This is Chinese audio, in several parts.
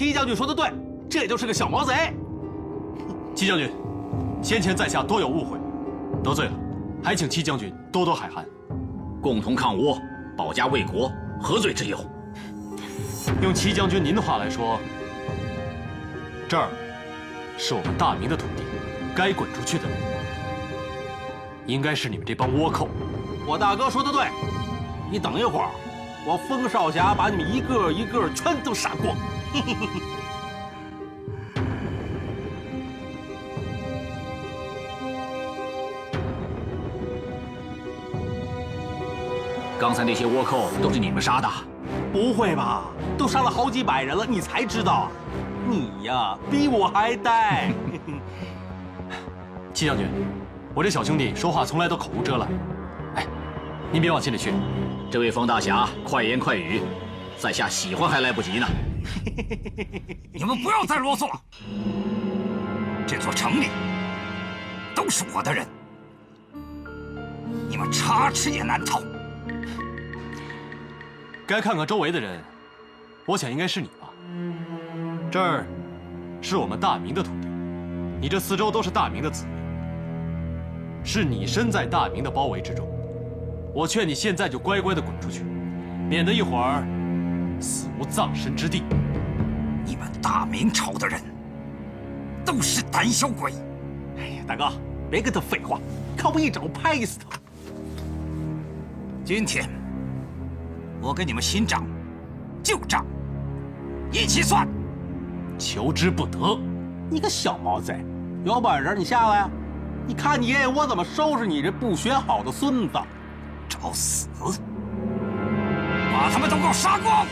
齐将军说的对，这就是个小毛贼。齐将军，先前在下多有误会，得罪了，还请齐将军多多海涵。共同抗倭，保家卫国，何罪之有？用齐将军您的话来说，这儿是我们大明的土地，该滚出去的人，应该是你们这帮倭寇。我大哥说的对，你等一会儿，我风少侠把你们一个一个全都杀光。刚才那些倭寇都是你们杀的？不会吧？都杀了好几百人了，你才知道？你呀，比我还呆。齐将军，我这小兄弟说话从来都口无遮拦。哎，您别往心里去。这位风大侠，快言快语，在下喜欢还来不及呢。你们不要再啰嗦了。这座城里都是我的人，你们插翅也难逃。该看看周围的人，我想应该是你吧。这儿是我们大明的土地，你这四周都是大明的子民，是你身在大明的包围之中。我劝你现在就乖乖的滚出去，免得一会儿死无葬身之地。你们大明朝的人都是胆小鬼。哎呀，大哥，别跟他废话，看我一掌拍死他。今天我跟你们新账旧账一起算。求之不得。你个小毛贼，有本事你下来啊！你看你爷爷我怎么收拾你这不学好的孙子！找死！把他们都给我杀光！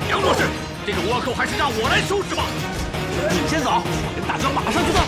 杨博士，这个倭寇还是让我来收拾吧。你们先走，我跟大哥马上去办。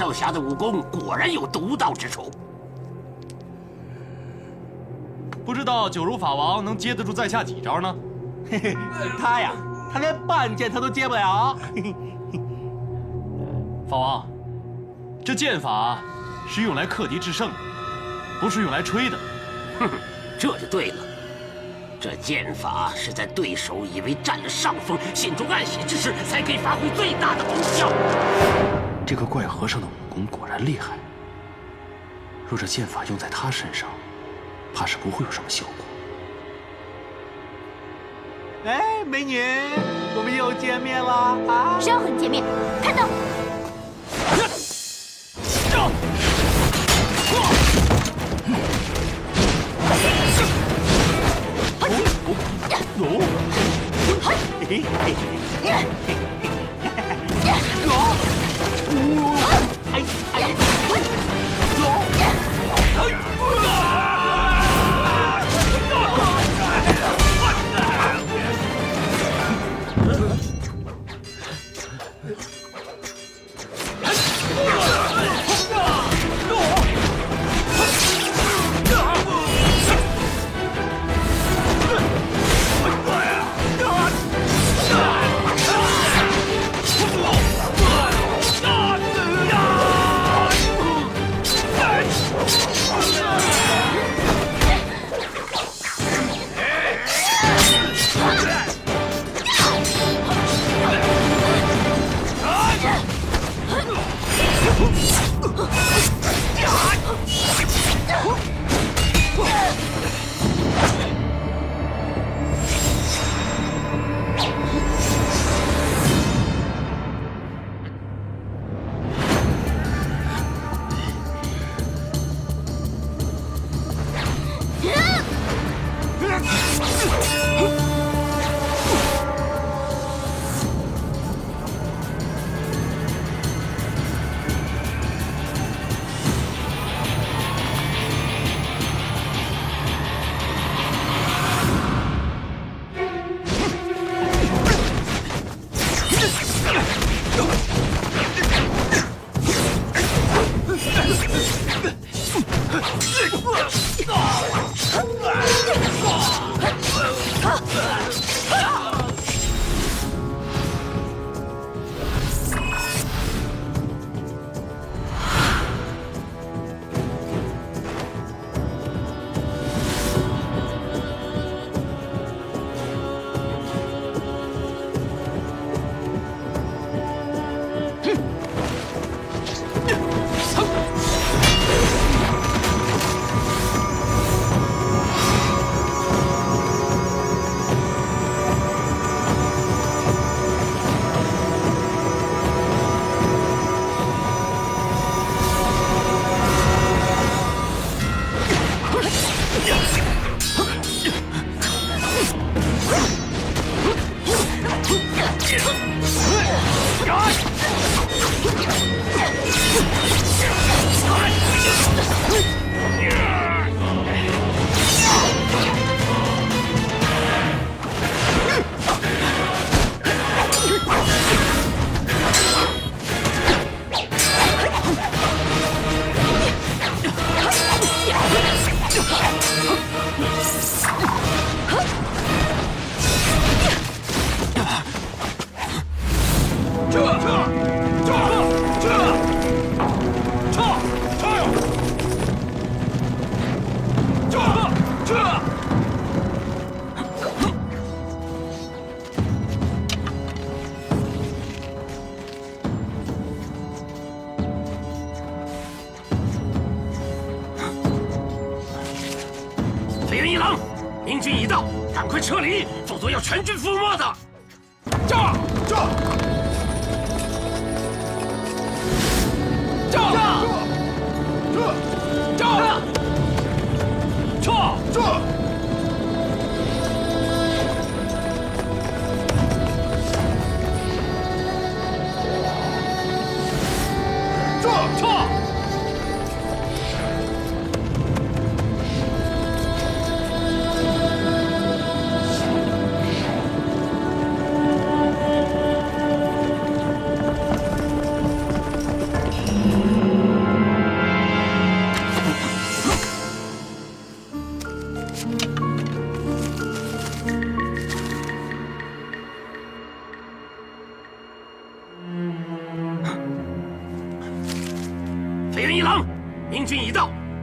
少侠的武功果然有独到之处。不知道九如法王能接得住在下几招呢？嘿嘿，他呀，他连半剑他都接不了。法王，这剑法是用来克敌制胜的，不是用来吹的。哼，这就对了。这剑法是在对手以为占了上风、心中暗喜之时，才可以发挥最大的功效。这个怪和尚的武功果然厉害。若这剑法用在他身上，怕是不会有什么效果。哎，美女，我们又见面了啊！谁要和你见面？看到。飞云一郎，明军已到，赶快撤离，否则要全军覆没的。炸！炸！炸！炸！炸！撤！撤！撤！撤！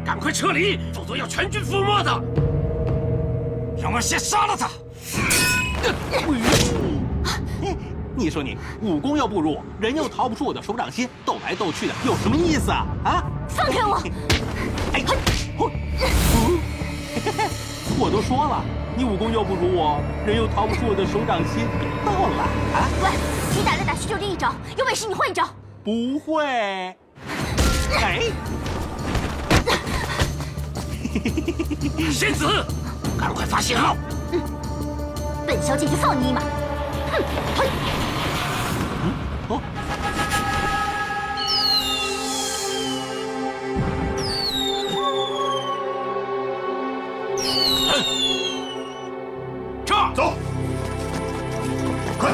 赶快撤离，否则要全军覆没的。让我先杀了他！你说你武功又不如我，人又逃不出我的手掌心，斗来斗去的有什么意思啊？啊！放开我！哎，我都说了，你武功又不如我，人又逃不出我的手掌心，别逗了啊！喂，你打来打去就这一招，有本事你换一招。不会。哎，仙子，赶快发信号！本小姐就放你一马。哼，嘿。哦。撤，走，快！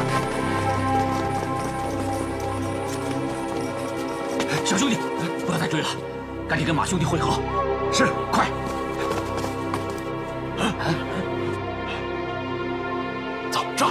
小兄弟，不要再追了，赶紧跟马兄弟会合。是，快！走，这。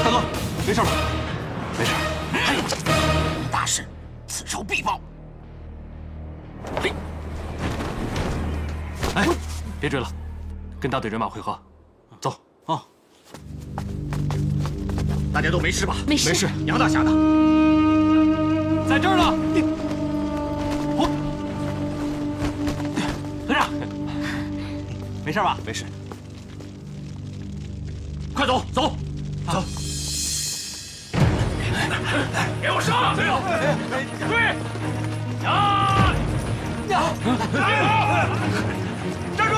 大哥，没事吧？没事。大事，此仇必报。哎，别追了，跟大队人马会合，走。啊，大家都没事吧？没事。没事。杨大侠呢？在这儿呢。团长，没事吧？没事。快走，走，走。给我上！对，站住！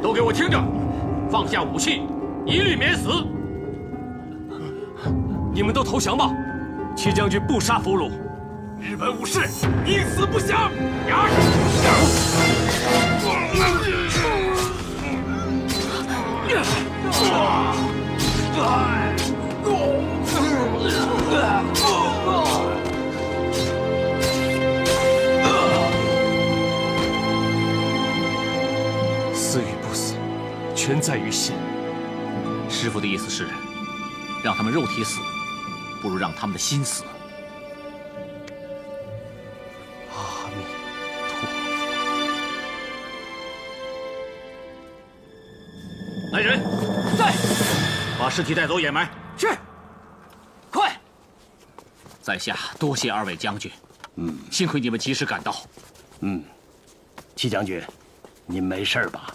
都给我听着，放下武器，一律免死。你们都投降吧，戚将军不杀俘虏。日本武士宁死不降！死与不死，全在于心。师傅的意思是，让他们肉体死，不如让他们的心死。阿弥陀佛。来人，在，把尸体带走掩埋。是，快！在下多谢二位将军，幸亏你们及时赶到。戚将军，您没事吧？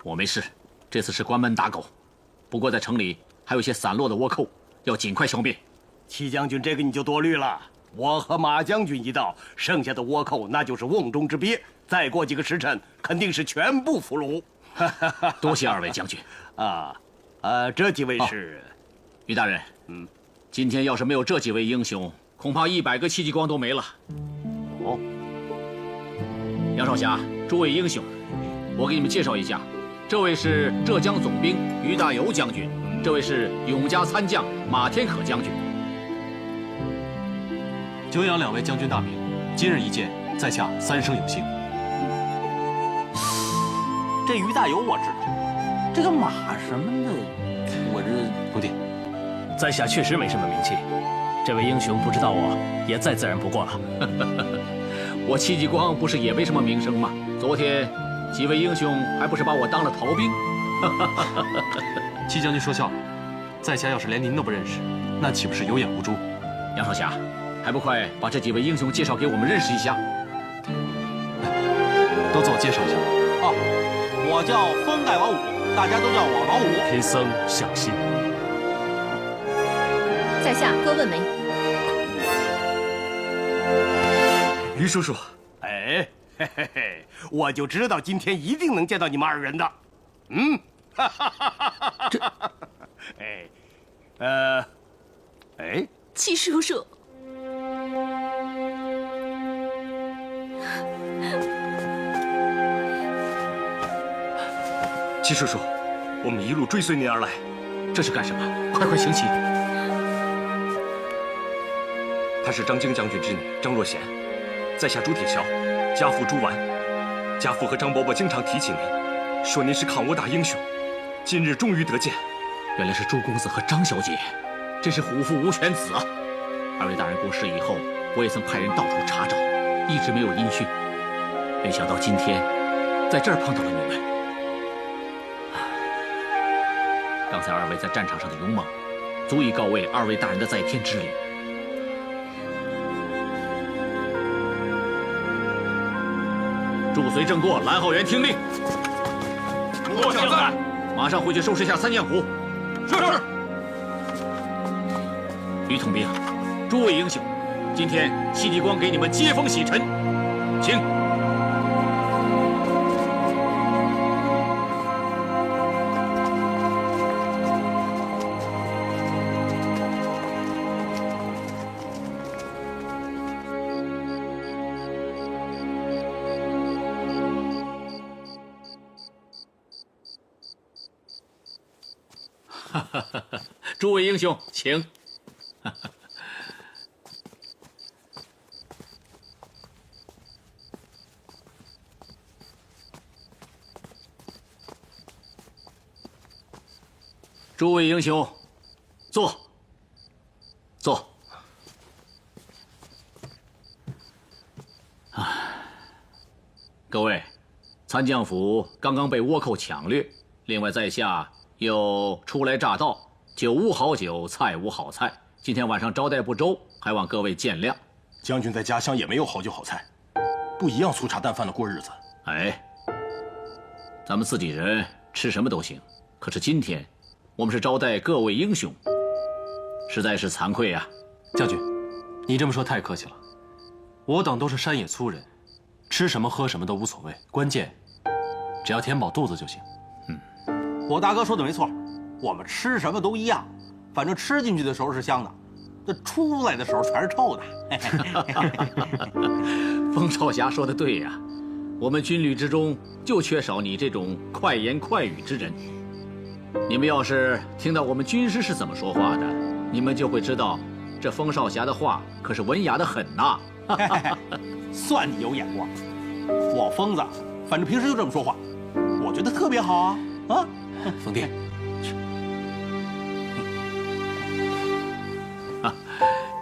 我没事，这次是关门打狗，不过在城里还有一些散落的倭寇，要尽快消灭。戚将军，这个你就多虑了。我和马将军一到，剩下的倭寇那就是瓮中之鳖，再过几个时辰，肯定是全部俘虏。多谢二位将军。这几位是？于大人，今天要是没有这几位英雄，恐怕100个戚继光都没了。哦，杨少侠，诸位英雄，我给你们介绍一下，这位是浙江总兵于大猷将军，这位是永嘉参将马天可将军。久仰两位将军大名，今日一见，在下3生有幸。这于大猷我知道，这个马什么的，我这徒弟，在下确实没什么名气，这位英雄不知道我也再自然不过了。我戚继光不是也没什么名声吗？昨天几位英雄还不是把我当了逃兵？戚将军说笑了，在下要是连您都不认识，那岂不是有眼无珠？杨少侠，还不快把这几位英雄介绍给我们认识一下？都自我介绍一下。哦，我叫封盖王武，大家都叫我老五。贫僧小心。在下哥问梅。于叔叔，哎，嘿嘿嘿，我就知道今天一定能见到你们二人的。这，戚叔叔，戚叔叔，我们一路追随您而来。这是干什么？快请起！他是张京将军之女张若娴，在下朱铁桥，家父朱完。家父和张伯伯经常提起您，说您是抗倭大英雄。今日终于得见，原来是朱公子和张小姐，真是虎父无犬子啊！二位大人过世以后，我也曾派人到处查找，一直没有音讯。没想到今天在这儿碰到了你们。刚才二位在战场上的勇猛，足以告慰二位大人的在天之灵。驻随正过，蓝浩元听令。末将在。马上回去收拾下三将府。是。于统兵，诸位英雄，今天戚继光给你们接风洗尘，请。诸位英雄，请。诸位英雄，坐。各位，参将府刚刚被倭寇抢掠，另外在下又初来乍到，酒无好酒，菜无好菜，今天晚上招待不周，还望各位见谅。将军在家乡也没有好酒好菜，不一样粗茶淡饭的过日子。哎，咱们自己人吃什么都行，可是今天我们是招待各位英雄，实在是惭愧啊。将军，你这么说太客气了，我等都是山野粗人，吃什么喝什么都无所谓，关键只要填饱肚子就行。我大哥说的没错，我们吃什么都一样，反正吃进去的时候是香的，这出来的时候全是臭的。风少侠说的对呀，我们军旅之中就缺少你这种快言快语之人。你们要是听到我们军师是怎么说话的，你们就会知道，这风少侠的话可是文雅的很呐。算你有眼光，我疯子，反正平时就这么说话，我觉得特别好啊。啊，冯弟，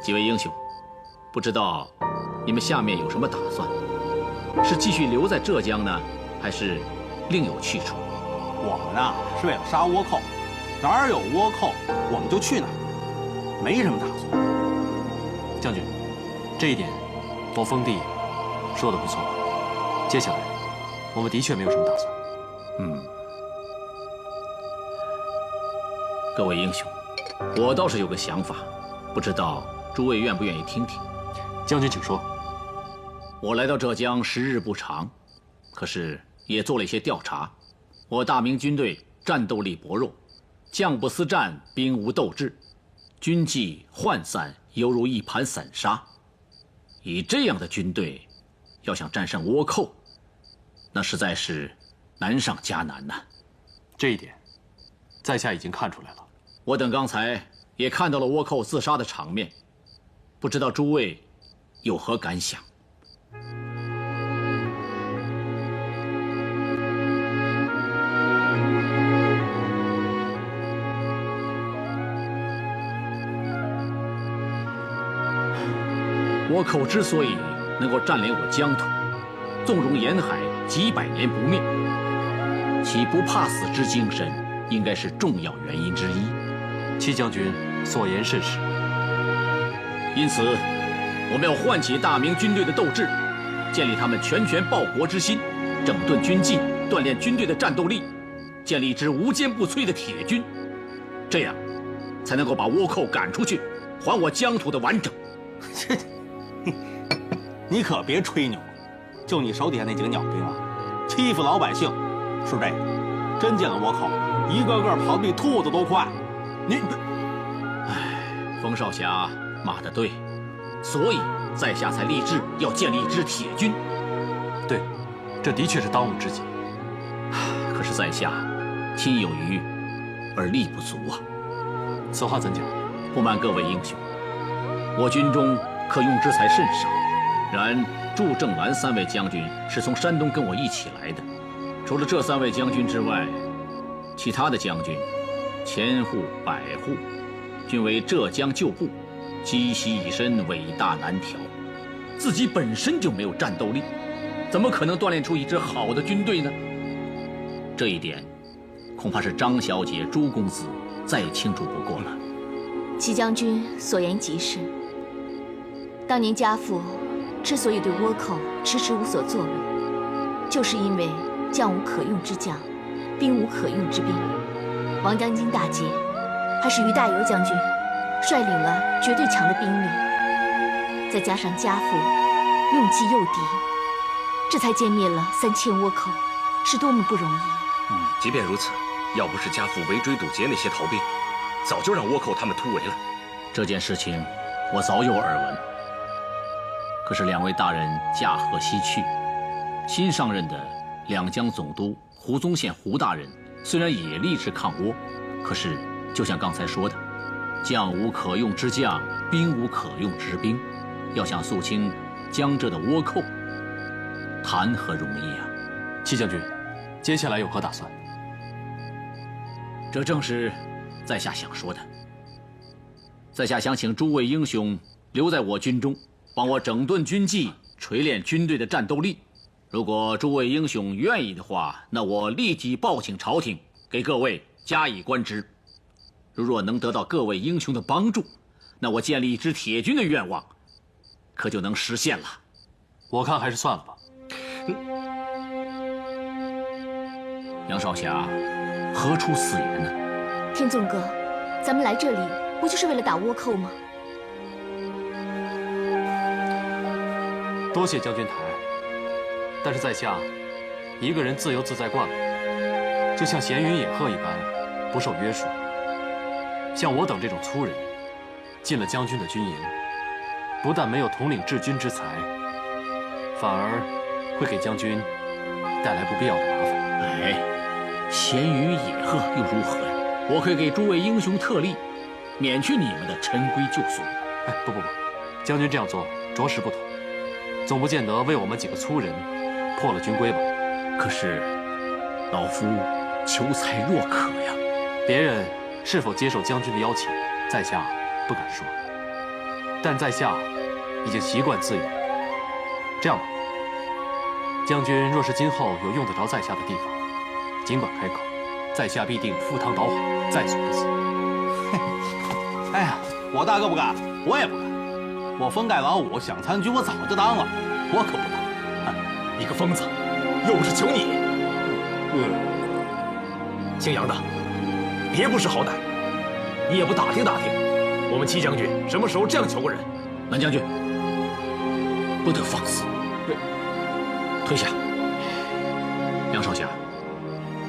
几位英雄，不知道你们下面有什么打算？是继续留在浙江呢，还是另有去处？我们呢是为了杀倭寇，哪儿有倭寇我们就去哪儿，没什么打算。将军，这一点，我封地说的不错。接下来，我们的确没有什么打算。各位英雄，我倒是有个想法，不知道诸位愿不愿意听听？将军请说。我来到浙江时日不长，可是也做了一些调查。我大明军队战斗力薄弱，将不思战，兵无斗志，军纪涣散，犹如一盘散沙。以这样的军队，要想战胜倭寇，那实在是难上加难呐。这一点，在下已经看出来了。我等刚才也看到了倭寇自杀的场面，不知道诸位有何感想？倭寇之所以能够占领我疆土，纵容沿海几百年不灭，其不怕死之精神，应该是重要原因之一。戚将军所言甚是。因此，我们要唤起大明军队的斗志，建立他们拳拳报国之心，整顿军纪，锻炼军队的战斗力，建立一支无坚不摧的铁军，这样才能够把倭寇赶出去，还我疆土的完整。这，你可别吹牛，就你手底下那几个鸟兵啊，欺负老百姓，是这个。真见了倭寇，一个个跑得比兔子都快。你，冯少侠骂得对，所以在下才立志要建立一支铁军。对，这的确是当务之急。可是在下心有余而力不足啊。此话怎讲？不瞒各位英雄，我军中可用之才甚少。然祝正蓝3位将军是从山东跟我一起来的，除了这3位将军之外，其他的将军千户百户，均为浙江旧部，积习已深，伟大难调。自己本身就没有战斗力，怎么可能锻炼出一支好的军队呢？这一点，恐怕是张小姐、朱公子再清楚不过了。齐将军所言极是。当年家父之所以对倭寇迟迟无所作为，就是因为将无可用之将，兵无可用之兵。王将军大捷，还是于大猷将军率领了绝对强的兵力，再加上家父用计诱敌，这才歼灭了3000倭寇，是多么不容易啊！即便如此，要不是家父围追堵截那些逃兵，早就让倭寇他们突围了。这件事情我早有耳闻，可是2位大人驾鹤西去，新上任的两江总督胡宗宪胡大人虽然也立志抗倭，可是就像刚才说的，将无可用之将，兵无可用之兵，要想肃清江浙的倭寇，谈何容易啊！戚将军，接下来有何打算？这正是在下想说的。在下想请诸位英雄留在我军中，帮我整顿军纪，锤炼军队的战斗力。如果诸位英雄愿意的话，那我立即报请朝廷，给各位加以官职。如若能得到各位英雄的帮助，那我建立一支铁军的愿望可就能实现了。我看还是算了吧。杨少侠，何出此言呢？天纵哥，咱们来这里不就是为了打倭寇吗？多谢将军抬爱，但是在下一个人自由自在惯了，就像闲云野鹤一般，不受约束。像我等这种粗人，进了将军的军营，不但没有统领治军之才，反而会给将军带来不必要的麻烦。哎，闲云野鹤又如何呀？我可以给诸位英雄特例，免去你们的陈规旧俗。哎，不，将军这样做着实不妥，总不见得为我们几个粗人破了军规吧？可是，老夫求才若渴呀。别人是否接受将军的邀请，在下不敢说，但在下已经习惯自由。这样吧，将军若是今后有用得着在下的地方，尽管开口，在下必定赴汤蹈火，在所不辞。哎呀，我大哥不敢，我也不敢。我封盖老五想参军，我早就当了，我可不当。你个疯子，又不是求你。姓杨的，别不识好歹，你也不打听打听，我们戚将军什么时候这样求过人？蓝将军，不得放肆！退下。杨少侠，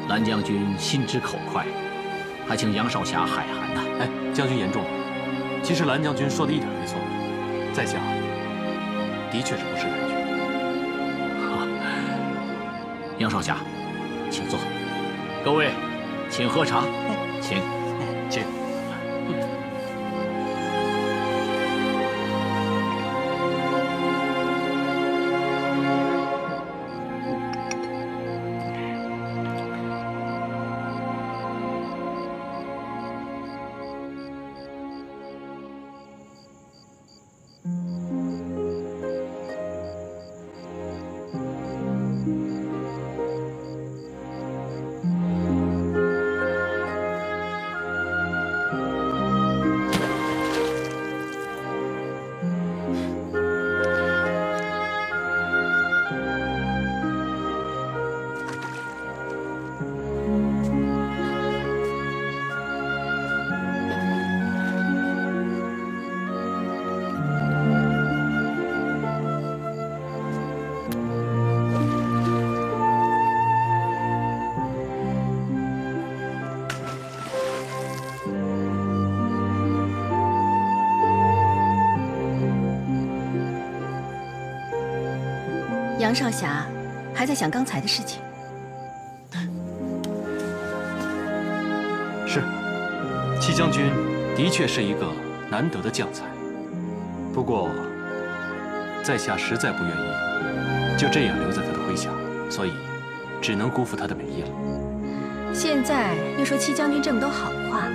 蓝将军心直口快，还请杨少侠海涵呐。哎，将军言重了。其实蓝将军说的一点没错，在下的确是不识抬举。杨少侠，请坐。各位，请喝茶，请。杨少侠还在想刚才的事情。是，戚将军的确是一个难得的将才。不过，在下实在不愿意就这样留在他的麾下，所以只能辜负他的美意了。现在又说戚将军这么多好话，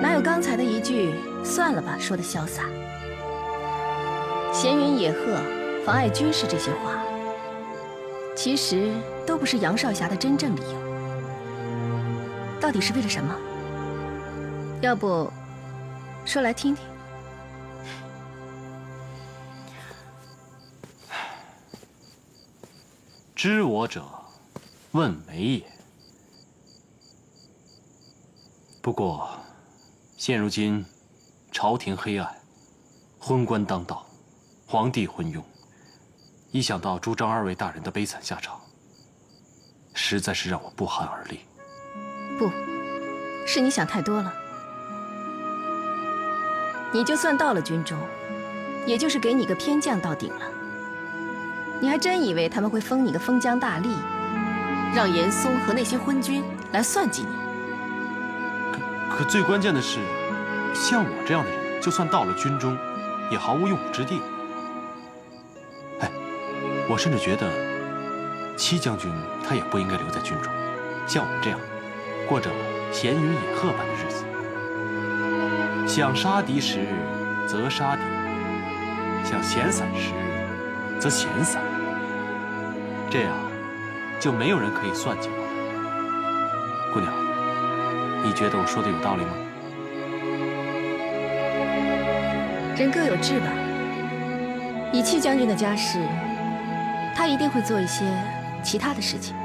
哪有刚才的一句“算了吧”说的潇洒？闲云野鹤、妨碍军事这些话，其实都不是杨少侠的真正理由。到底是为了什么？要不说来听听。知我者，问梅也。不过，现如今朝廷黑暗，昏官当道，皇帝昏庸，一想到朱张二位大人的悲惨下场，实在是让我不寒而栗。不，是你想太多了。你就算到了军中，也就是给你个偏将到顶了。你还真以为他们会封你个封疆大吏，让严嵩和那些昏君来算计你？可最关键的是，像我这样的人，就算到了军中，也毫无用武之地。哎，我甚至觉得，戚将军他也不应该留在军中，像我这样，过着闲云野鹤般的日子。想杀敌时，则杀敌；想闲散时，则闲散。这样，就没有人可以算计我了。姑娘，你觉得我说的有道理吗？人各有志吧。以戚将军的家世，他一定会做一些其他的事情。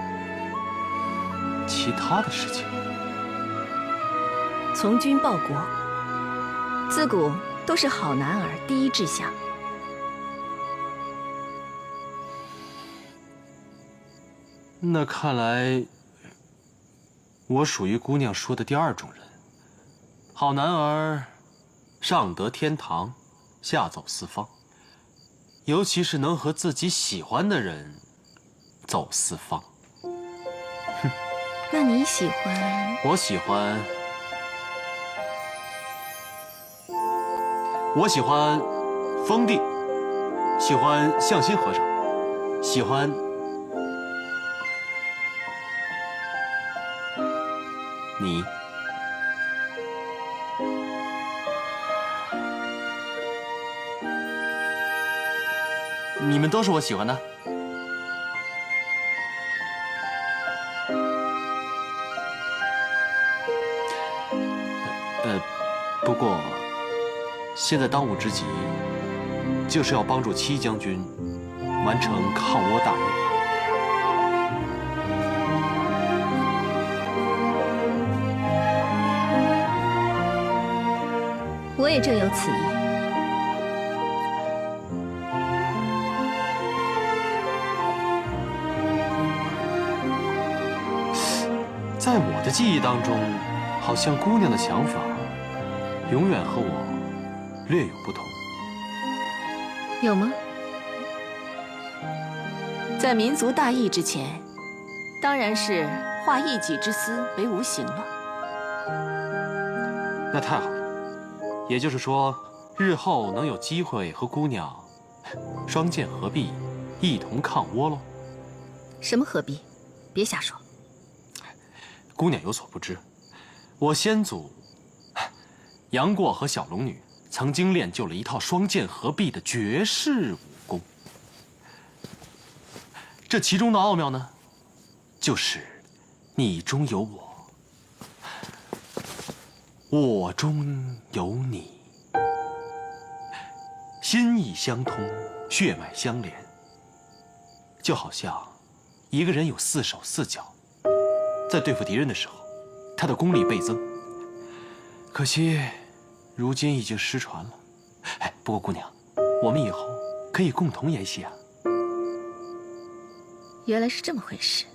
其他的事情？从军报国，自古都是好男儿第一志向。那看来，我属于姑娘说的第二种人。好男儿，上得天堂，下走四方，尤其是能和自己喜欢的人走四方。哼，那你喜欢？我喜欢封地，喜欢向心和尚，喜欢你。你们都是我喜欢的。不过，现在当务之急，就是要帮助戚将军完成抗倭大业。我也正有此意。在我的记忆当中，好像姑娘的想法永远和我略有不同。有吗？在民族大义之前，当然是化一己之私为无形了。那太好了。也就是说，日后能有机会和姑娘双剑合璧，一同抗倭喽。什么合璧？别瞎说。姑娘有所不知，我先祖杨过和小龙女曾经练就了一套双剑合璧的绝世武功。这其中的奥妙呢，就是你中有我，我中有你，心意相通，血脉相连，就好像一个人有4手4脚，在对付敌人的时候，他的功力倍增。可惜，如今已经失传了。哎，不过姑娘，我们以后可以共同研习啊。原来是这么回事。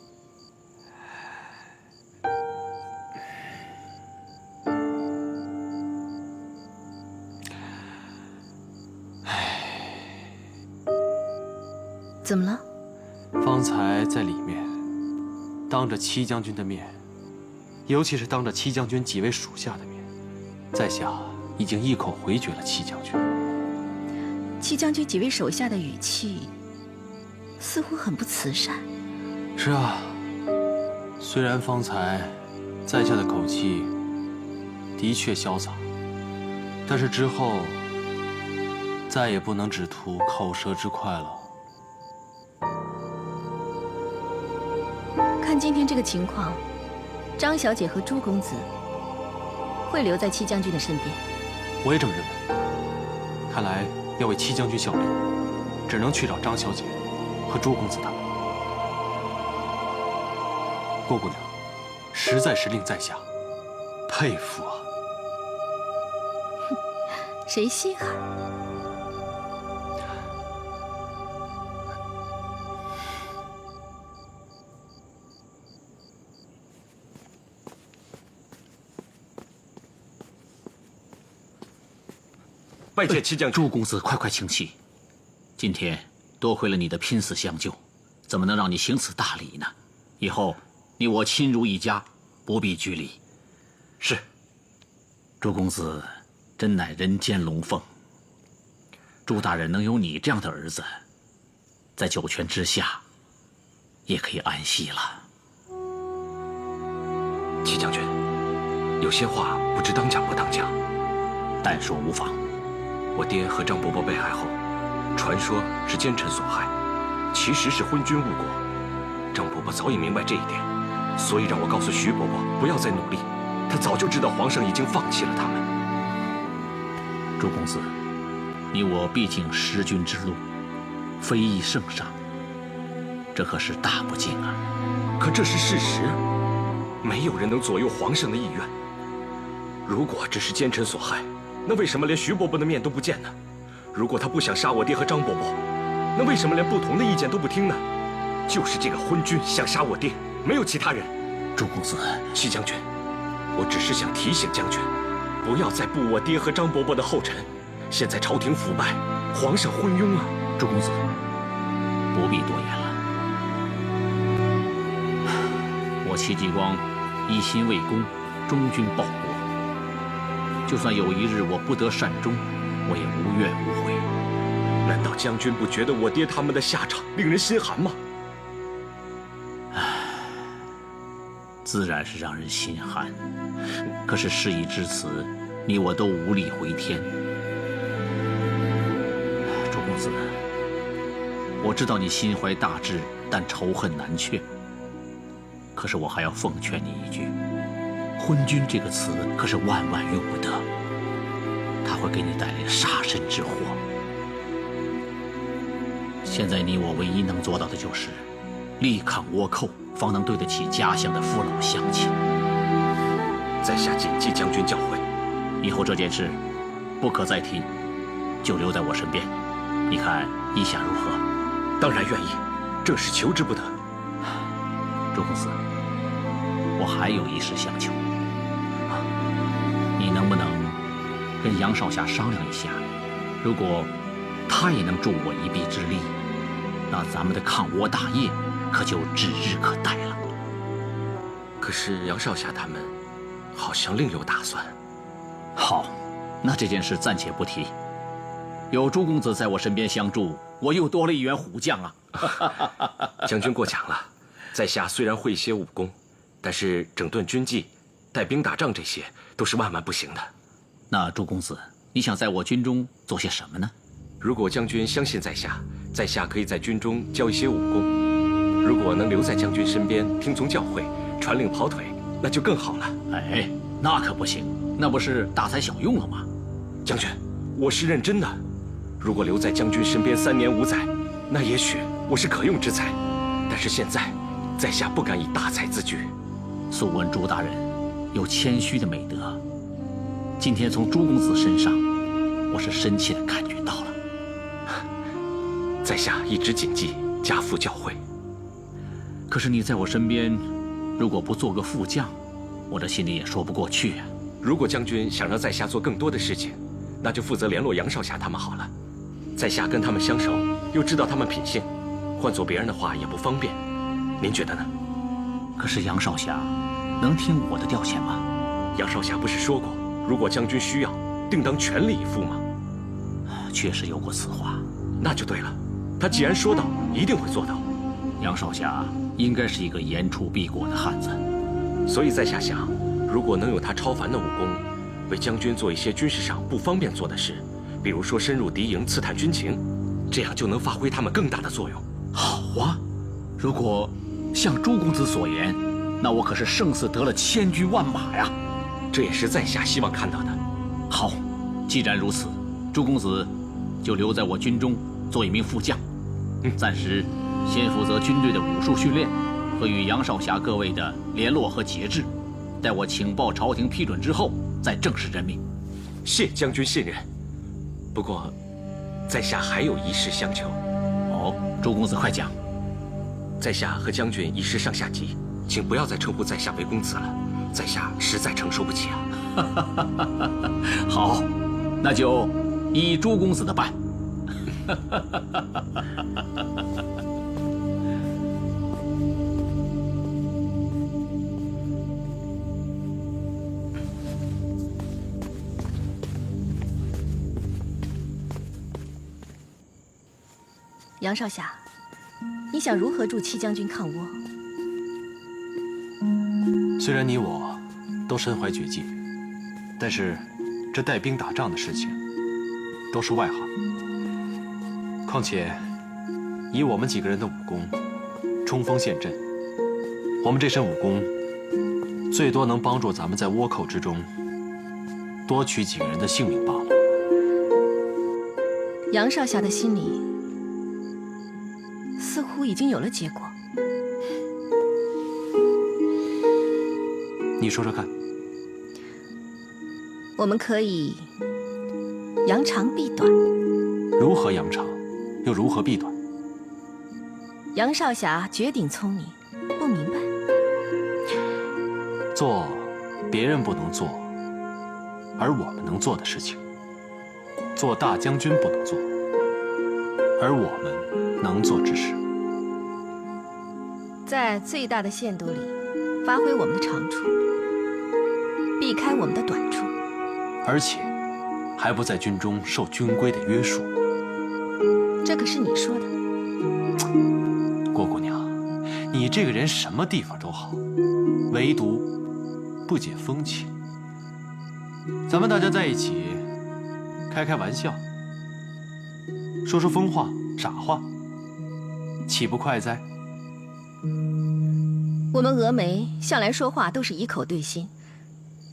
怎么了？方才在里面，当着戚将军的面，尤其是当着戚将军几位属下的面，在下已经一口回绝了戚将军。戚将军几位手下的语气似乎很不慈善。是啊，虽然方才在下的口气的确潇洒，但是之后再也不能只图口舌之快了。看今天这个情况，张小姐和朱公子会留在戚将军的身边。我也这么认为。看来要为戚将军效力，只能去找张小姐和朱公子他们。郭姑娘，实在是令在下佩服啊！谁稀罕？拜见戚将军。朱公子，快快请起。今天多亏了你的拼死相救，怎么能让你行此大礼呢？以后你我亲如一家，不必拘礼。是。朱公子真乃人间龙凤。朱大人能有你这样的儿子，在九泉之下，也可以安息了。戚将军，有些话不知当讲不当讲。但说无妨。我爹和张伯伯被害后，传说是奸臣所害，其实是昏君误国。张伯伯早已明白这一点，所以让我告诉徐伯伯不要再努力。他早就知道皇上已经放弃了他们。朱公子，你我毕竟识君之路，非议圣上，这可是大不敬啊！可这是事实，没有人能左右皇上的意愿。如果这是奸臣所害，那为什么连徐伯伯的面都不见呢？如果他不想杀我爹和张伯伯，那为什么连不同的意见都不听呢？就是这个昏君想杀我爹，没有其他人。朱公子，戚将军，我只是想提醒将军，不要再步我爹和张伯伯的后尘。现在朝廷腐败，皇上昏庸啊！朱公子，不必多言了。我戚继光一心为公，忠君报国。就算有一日我不得善终，我也无怨无悔。难道将军不觉得我爹他们的下场令人心寒吗？自然是让人心寒。可是事已至此，你我都无力回天。朱公子，我知道你心怀大志，但仇恨难却。可是我还要奉劝你一句，昏君这个词可是万万用不得，它会给你带来杀身之祸。现在你我唯一能做到的就是力抗倭寇，方能对得起家乡的父老乡亲。在下谨记将军教诲，以后这件事不可再提，就留在我身边。你看意下如何？当然愿意，正是求之不得。朱公子，我还有一事相求，你能不能跟杨少侠商量一下？如果他也能助我一臂之力，那咱们的抗倭大业可就指日可待了。可是杨少侠他们好像另有打算。好，那这件事暂且不提。有朱公子在我身边相助，我又多了一员虎将啊！将军过奖了。在下虽然会一些武功，但是整顿军纪、带兵打仗这些都是万万不行的。那朱公子，你想在我军中做些什么呢？如果将军相信在下，在下可以在军中教一些武功。如果能留在将军身边听从教诲、传令跑腿，那就更好了。哎，那可不行，那不是大材小用了吗？将军，我是认真的。如果留在将军身边3年5载，那也许我是可用之才。但是现在，在下不敢以大才自居。素闻朱大人有谦虚的美德，今天从朱公子身上，我是深切的感觉到了。在下一直谨记家父教诲。可是你在我身边，如果不做个副将，我这心里也说不过去啊。如果将军想让在下做更多的事情，那就负责联络杨少侠他们好了。在下跟他们相熟，又知道他们品性，换做别人的话也不方便，您觉得呢？可是杨少侠能听我的调遣吗？杨少侠不是说过，如果将军需要，定当全力以赴吗？确实有过此话。那就对了，他既然说到，一定会做到。杨少侠应该是一个言出必果的汉子，所以在下想，如果能有他超凡的武功，为将军做一些军事上不方便做的事，比如说深入敌营刺探军情，这样就能发挥他们更大的作用。好啊，如果像朱公子所言，那我可是胜似得了千军万马呀！这也是在下希望看到的。好，既然如此，朱公子就留在我军中做一名副将，暂时先负责军队的武术训练和与杨少侠各位的联络和节制，待我请报朝廷批准之后再正式任命。谢将军信任。不过，在下还有一事相求。哦，朱公子快讲。在下和将军一时上下级，请不要再称呼在下为公子了，在下实在承受不起啊。好，那就依朱公子的办。杨少侠，你想如何助戚将军抗倭？虽然你我都身怀绝技，但是这带兵打仗的事情都是外行。况且以我们几个人的武功，冲锋陷阵，我们这身武功最多能帮助咱们在倭寇之中多取几个人的性命罢了。杨少侠的心里似乎已经有了结果。你说说看。我们可以扬长避短。如何扬长，又如何避短？杨少侠绝顶聪明，不明白。做别人不能做，而我们能做的事情；做大将军不能做，而我们能做之事。在最大的限度里，发挥我们的长处，避开我们的短处，而且还不在军中受军规的约束。这可是你说的。郭姑娘，你这个人什么地方都好，唯独不解风情。咱们大家在一起，开开玩笑，说说疯话、傻话，岂不快哉？我们峨眉向来说话都是以口对心，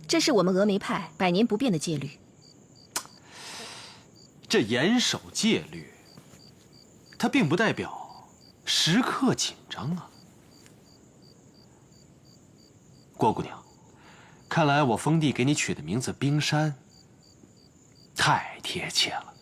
这是我们峨眉派百年不变的戒律。这严守戒律，它并不代表时刻紧张啊。郭姑娘，看来我封地给你取的名字冰山太贴切了。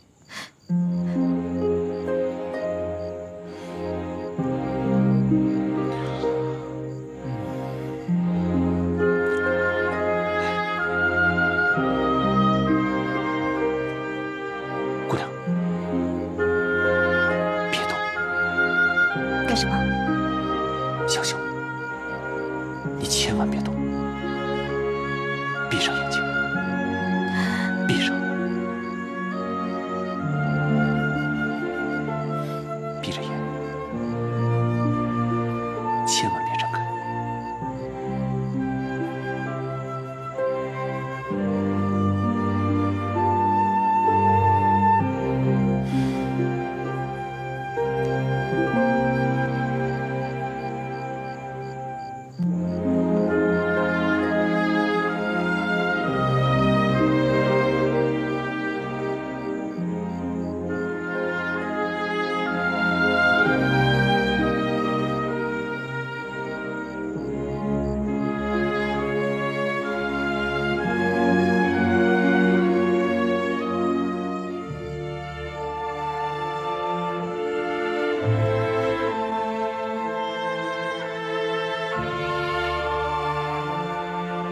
姑娘，别动。干什么？相信我，你千万别动。闭上眼睛，闭上，闭着眼，千万别睁开。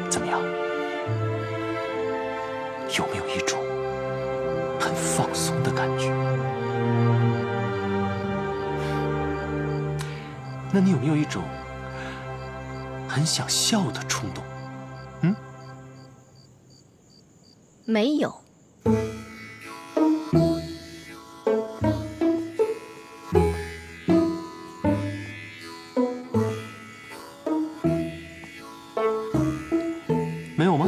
怎么样？有没有一种很放松的感觉？那你有没有一种很想笑的冲动？没有。没有吗？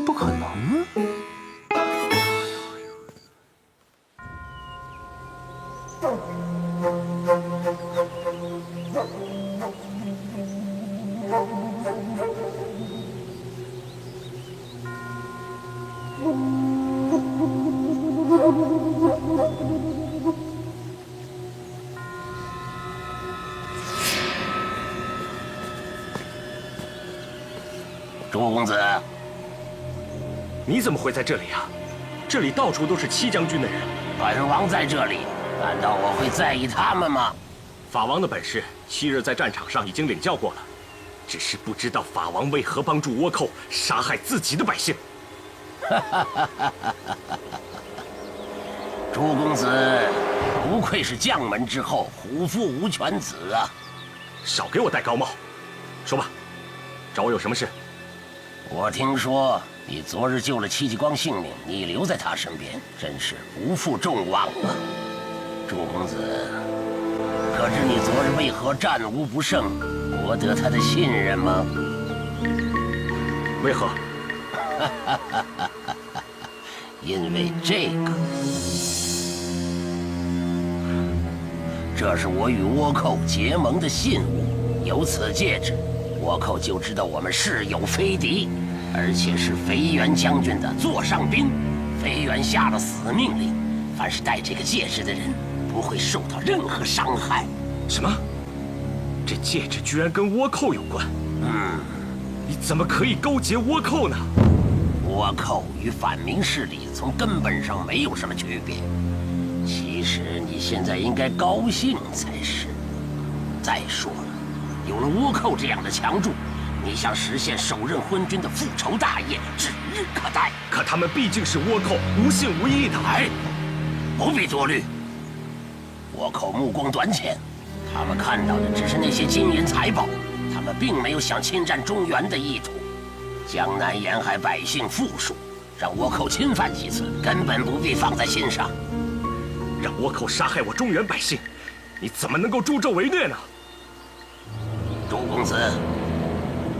不可能啊！朱公子，你怎么会在这里啊？这里到处都是戚将军的人。本王在这里，难道我会在意他们吗？法王的本事，昔日在战场上已经领教过了，只是不知道法王为何帮助倭寇杀害自己的百姓。朱公子不愧是将门之后，虎父无犬子啊！少给我戴高帽，说吧，找我有什么事？我听说你昨日救了戚继光性命，你留在他身边，真是不负众望啊！朱公子，可知你昨日为何战无不胜，博得他的信任吗？为何？因为这是我与倭寇结盟的信物，有此戒指，倭寇就知道我们是友非敌，而且是肥元将军的座上宾。肥元下了死命令，凡是戴这个戒指的人，不会受到任何伤害。什么？这戒指居然跟倭寇有关？你怎么可以勾结倭寇呢？倭寇与反明势力从根本上没有什么区别。其实你现在应该高兴才是。再说了，有了倭寇这样的强助，你想实现首任昏君的复仇大业指日可待。可他们毕竟是倭寇，无信无义的。哎，不必多虑。倭寇目光短浅，他们看到的只是那些金银财宝，他们并没有想侵占中原的意图。江南沿海百姓富庶，让倭寇侵犯几次，根本不必放在心上。让倭寇杀害我中原百姓，你怎么能够助纣为虐呢？朱公子，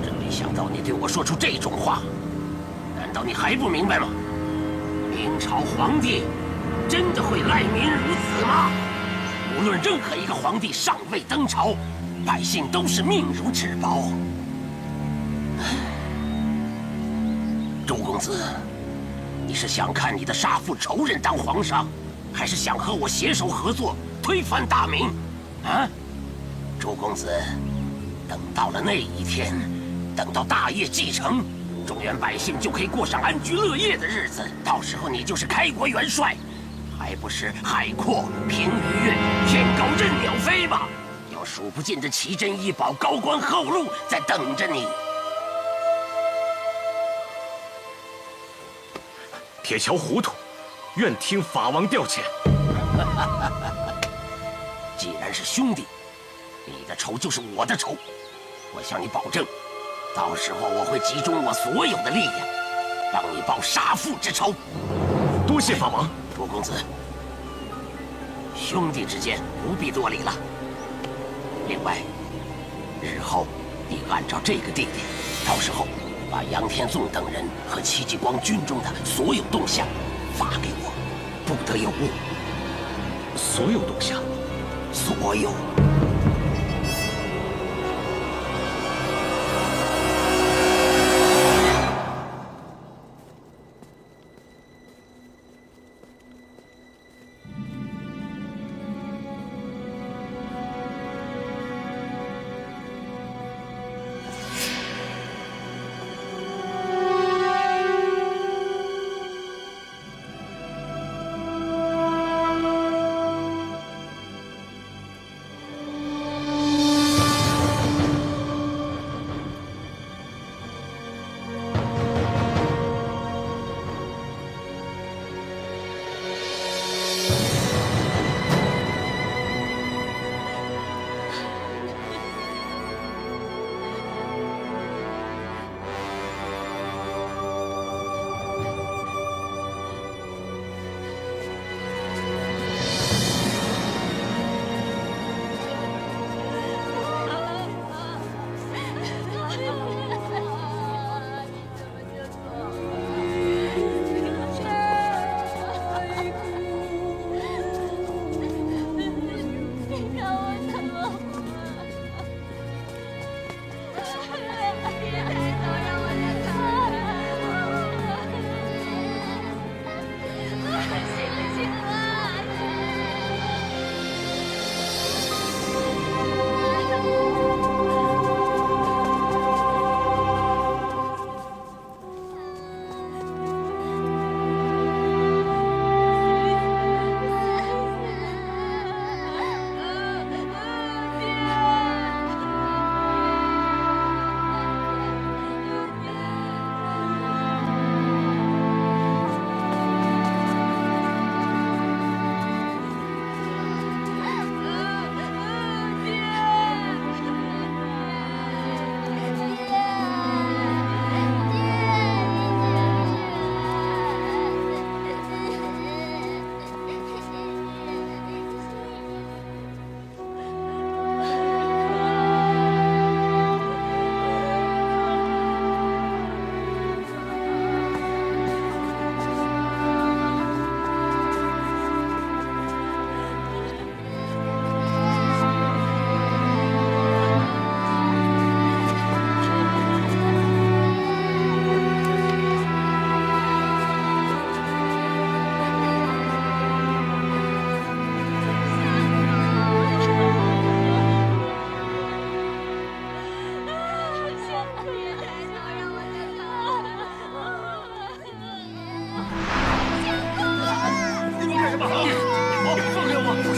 真没想到你对我说出这种话，难道你还不明白吗？明朝皇帝真的会赖民如子吗？无论任何一个皇帝尚未登朝，百姓都是命如纸薄。朱公子，你是想看你的杀父仇人当皇上，还是想和我携手合作推翻大明？啊，朱公子，等到了那一天，等到大业继承，中原百姓就可以过上安居乐业的日子。到时候你就是开国元帅，还不是海阔凭鱼跃，天高任鸟飞吗？有数不尽的奇珍异宝、高官厚禄在等着你。铁桥糊涂，愿听法王调遣。既然是兄弟，你的仇就是我的仇。我向你保证，到时候我会集中我所有的力量，帮你报杀父之仇。多谢法王。朱公子，兄弟之间不必多礼了。另外，日后你按照这个地点，到时候把杨天纵等人和戚继光军中的所有动向发给我，不得有误。所有动向，所有。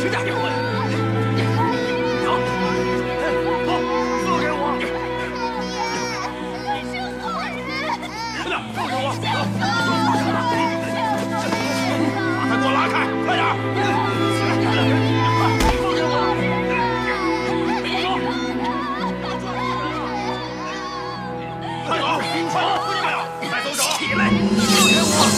请打电话呀！走，走，放开我！你是坏人！快点，放开我！把他给我拉开，快点！起来！放开我！快走！快走！快走！快走！起来！放开我！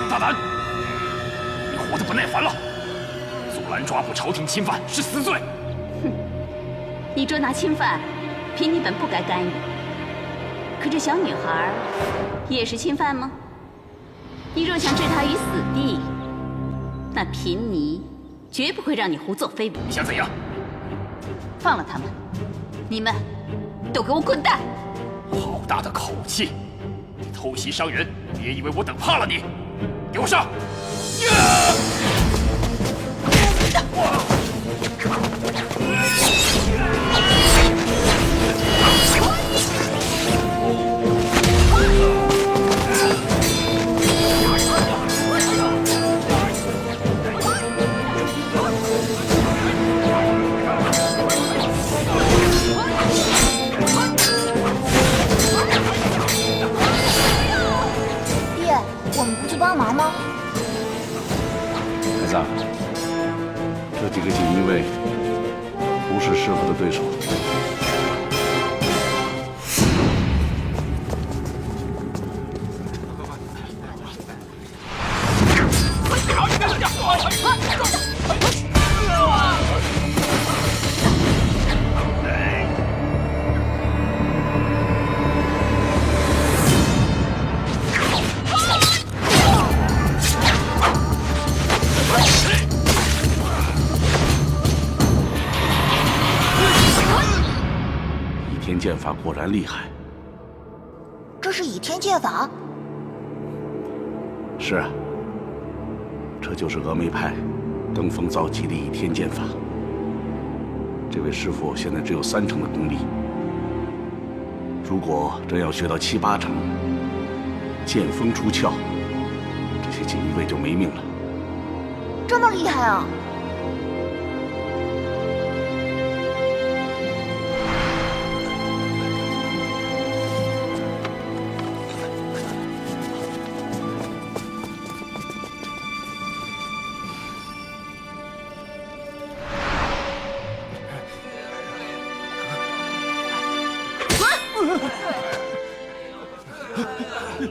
大胆！你活得不耐烦了，阻拦抓捕朝廷钦犯是死罪。哼，你捉拿钦犯，凭你本不该干预。可这小女孩也是钦犯吗？你若想置她于死地，那贫尼绝不会让你胡作非为。你想怎样？放了他们！你们都给我滚蛋！好大的口气！你偷袭伤人，别以为我等怕了你！给我上！爹，我们不去帮忙吗？孩子，这几个锦衣卫不是师傅的对手。倚天剑法果然厉害。这是倚天剑法？是啊，这就是峨眉派登峰造极的倚天剑法。这位师傅现在只有3成的功力，如果真要学到7、8成，剑锋出鞘，这些锦衣卫就没命了。这么厉害啊！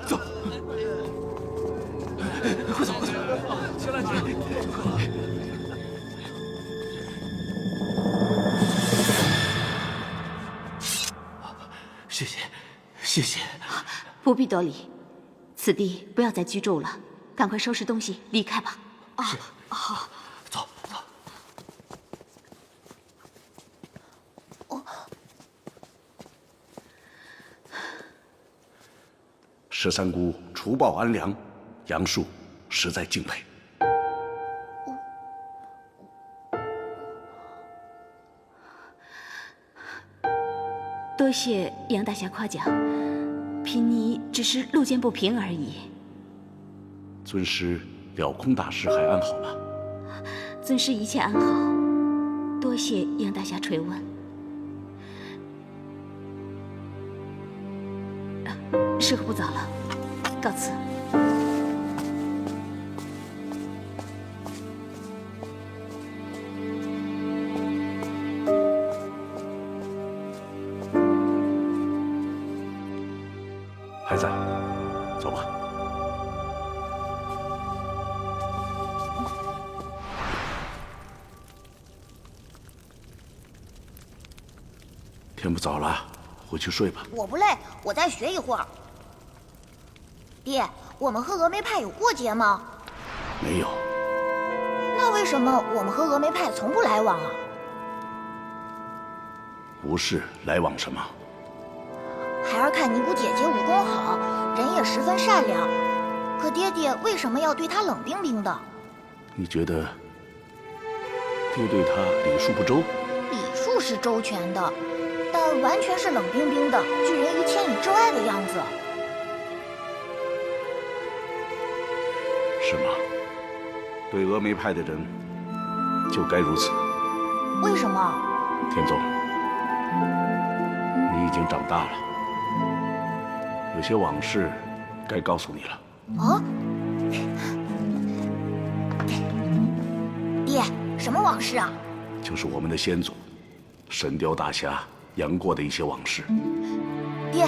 走，快走，快走！起来，谢谢，谢谢。不必多礼，此地不要再居住了，赶快收拾东西离开吧。啊，好。走走。13姑除暴安良，杨树实在敬佩。多谢杨大侠夸奖，贫尼只是路见不平而已。尊师了空大师还安好吧？尊师一切安好，多谢杨大侠垂问。时候不早了，告辞。孩子，走吧。天不早了，回去睡吧。我不累，我再学一会儿。爹，我们和峨眉派有过节吗？没有。那为什么我们和峨眉派从不来往啊？不是来往什么。孩儿看尼姑姐姐武功好，人也十分善良，可爹爹为什么要对她冷冰冰的？你觉得爹对她礼数不周？礼数是周全的，但完全是冷冰冰的，拒人于千里之外的样子。是吗？对峨眉派的人就该如此。为什么？田总，你已经长大了，有些往事该告诉你了。啊？爹，什么往事啊？就是我们的先祖神雕大侠杨过的一些往事。爹，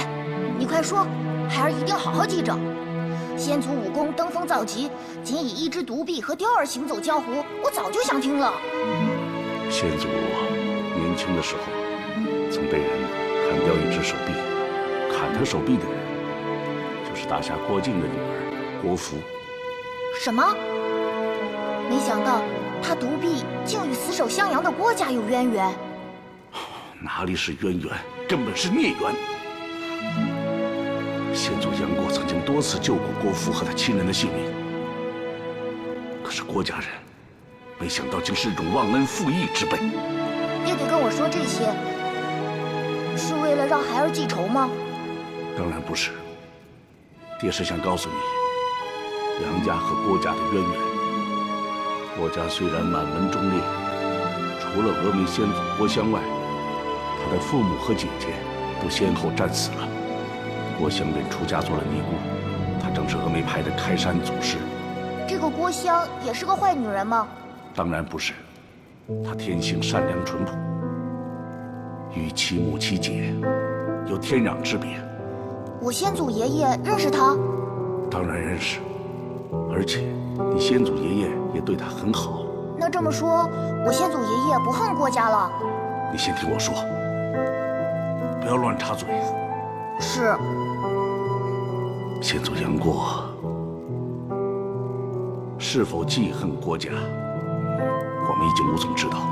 你快说，孩儿一定好好记着。先祖武功登峰造极，仅以一只独臂和雕儿行走江湖，我早就想听了。先祖年轻的时候，曾被人砍掉一只手臂，砍他手臂的人就是大侠郭靖的女儿郭芙。什么？没想到他独臂竟与死守襄阳的郭家有渊源。哪里是渊源，根本是孽缘。先祖杨过曾经多次救过郭芙和他亲人的性命，可是郭家人没想到竟是一种忘恩负义之辈。爹爹跟我说这些，是为了让孩儿记仇吗？当然不是，爹是想告诉你，杨家和郭家的渊源。郭家虽然满门忠烈，除了峨眉先祖郭襄外，他的父母和姐姐都先后战死了。郭襄便出家做了尼姑，她正是峨眉派的开山祖师。这个郭襄也是个坏女人吗？当然不是，她天性善良淳朴，与其母其姐有天壤之别。我先祖爷爷认识她？当然认识，而且你先祖爷爷也对她很好。那这么说，我先祖爷爷不恨郭家了？你先听我说，不要乱插嘴。是。先祖杨过是否记恨郭家，我们已经无从知道。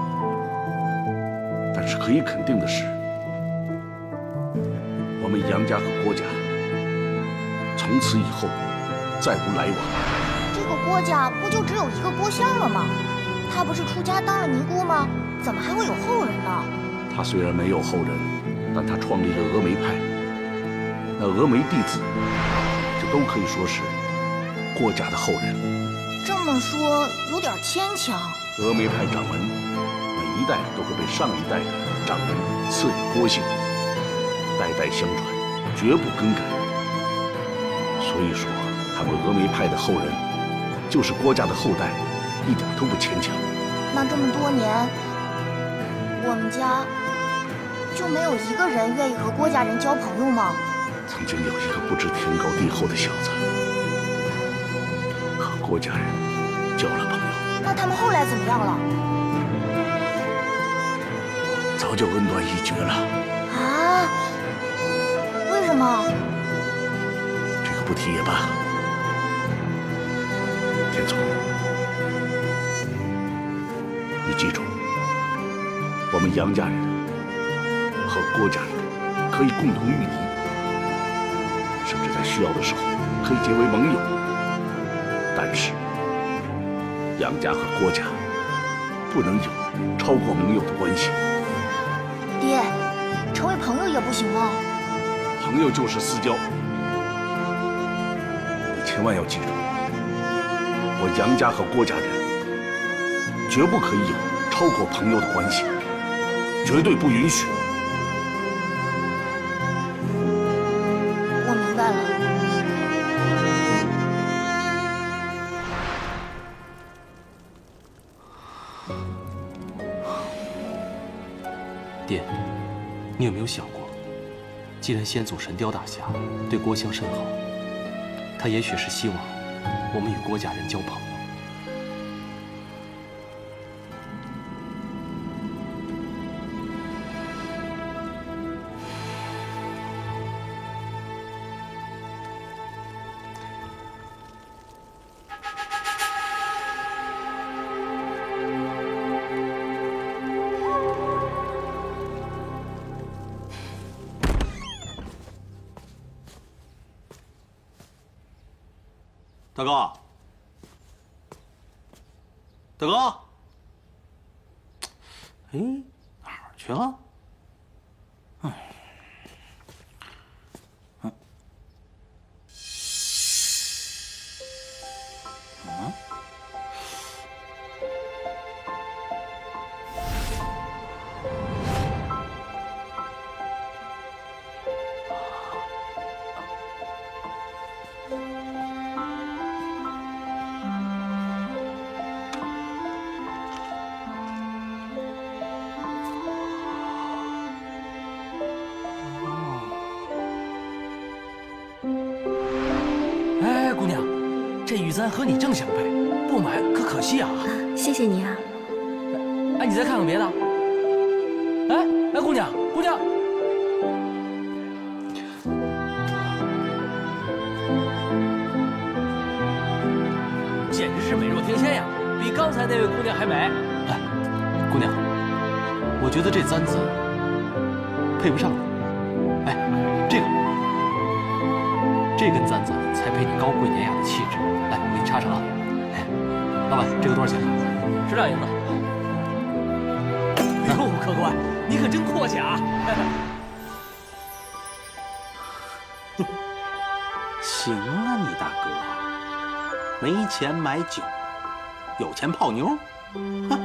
但是可以肯定的是，我们杨家和郭家从此以后再无来往。这个郭家不就只有一个郭襄了吗？他不是出家当了尼姑吗？怎么还会有后人呢？他虽然没有后人，但他创立了峨眉派，那峨眉弟子就都可以说是郭家的后人。这么说有点牵强。峨眉派掌门每一代都会被上一代的掌门赐予郭姓，代代相传，绝不更改。所以说，他们峨眉派的后人就是郭家的后代，一点都不牵强。那这么多年，我们家就没有一个人愿意和郭家人交朋友吗？曾经有一个不知天高地厚的小子和郭家人交了朋友。那他们后来怎么样了？早就恩断义绝了。啊？为什么？这个不提也罢。田总，你记住，我们杨家人和郭家人可以共同御敌，甚至在需要的时候可以结为盟友。但是，杨家和郭家不能有超过盟友的关系。爹，成为朋友也不行吗？朋友就是私交，你千万要记住，我杨家和郭家人绝不可以有超过朋友的关系，绝对不允许。我明白了。爹，你有没有想过，既然先祖神雕大侠对郭襄甚好，他也许是希望我们与郭家人交朋友。大哥，大哥，哎，哪儿去了？哎，姑娘，这雨簪和你正相配，不买可惜啊！谢谢你啊。哎，你再看看别的。哎，姑娘，简直是美若天仙呀，比刚才那位姑娘还美。哎，姑娘，我觉得这簪子配不上你。哎，这根簪子才配你高贵典雅的气质。来，我给你插上啊。哎，老板，这个多少钱？10两银子。哎呦，客官，你可真阔气啊！行啊，你大哥，没钱买酒，有钱泡妞，哼。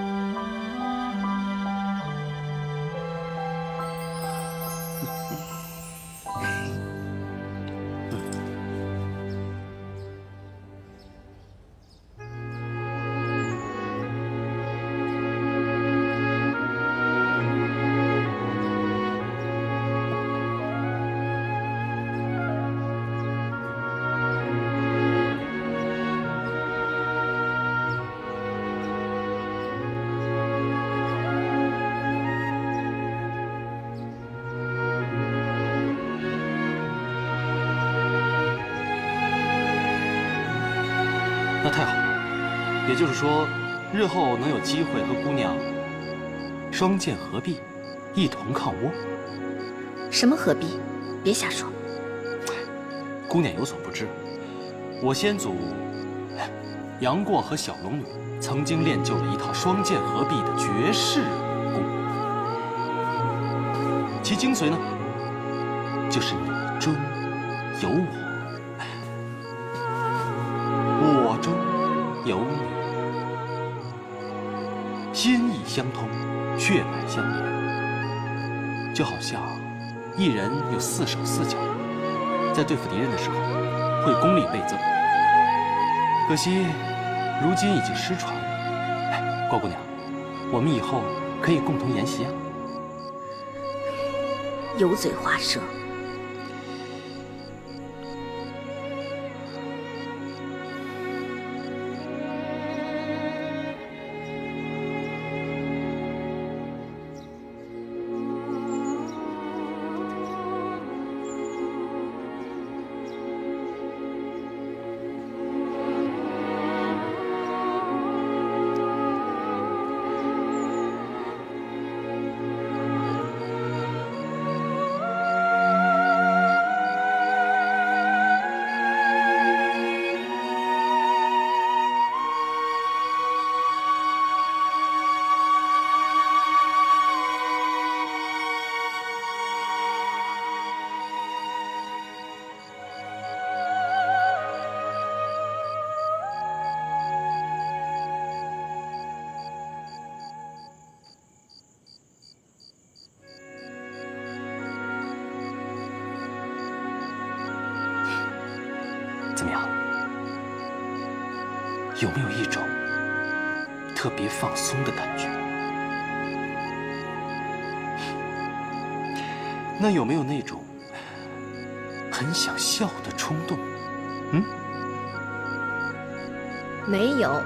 那太好了，也就是说，日后能有机会和姑娘双剑合璧，一同抗倭。什么合璧？别瞎说。姑娘有所不知，我先祖杨过和小龙女曾经练就了一套双剑合璧的绝世武功，其精髓呢，就是你中有我，我中有你，心意相通，血脉相连，就好像一人有4手4脚，在对付敌人的时候会功力倍增。可惜如今已经失传了。哎，郭姑娘，我们以后可以共同研习啊。油嘴滑舌。怎么样？有没有一种特别放松的感觉？那有没有那种很想笑的冲动？没有。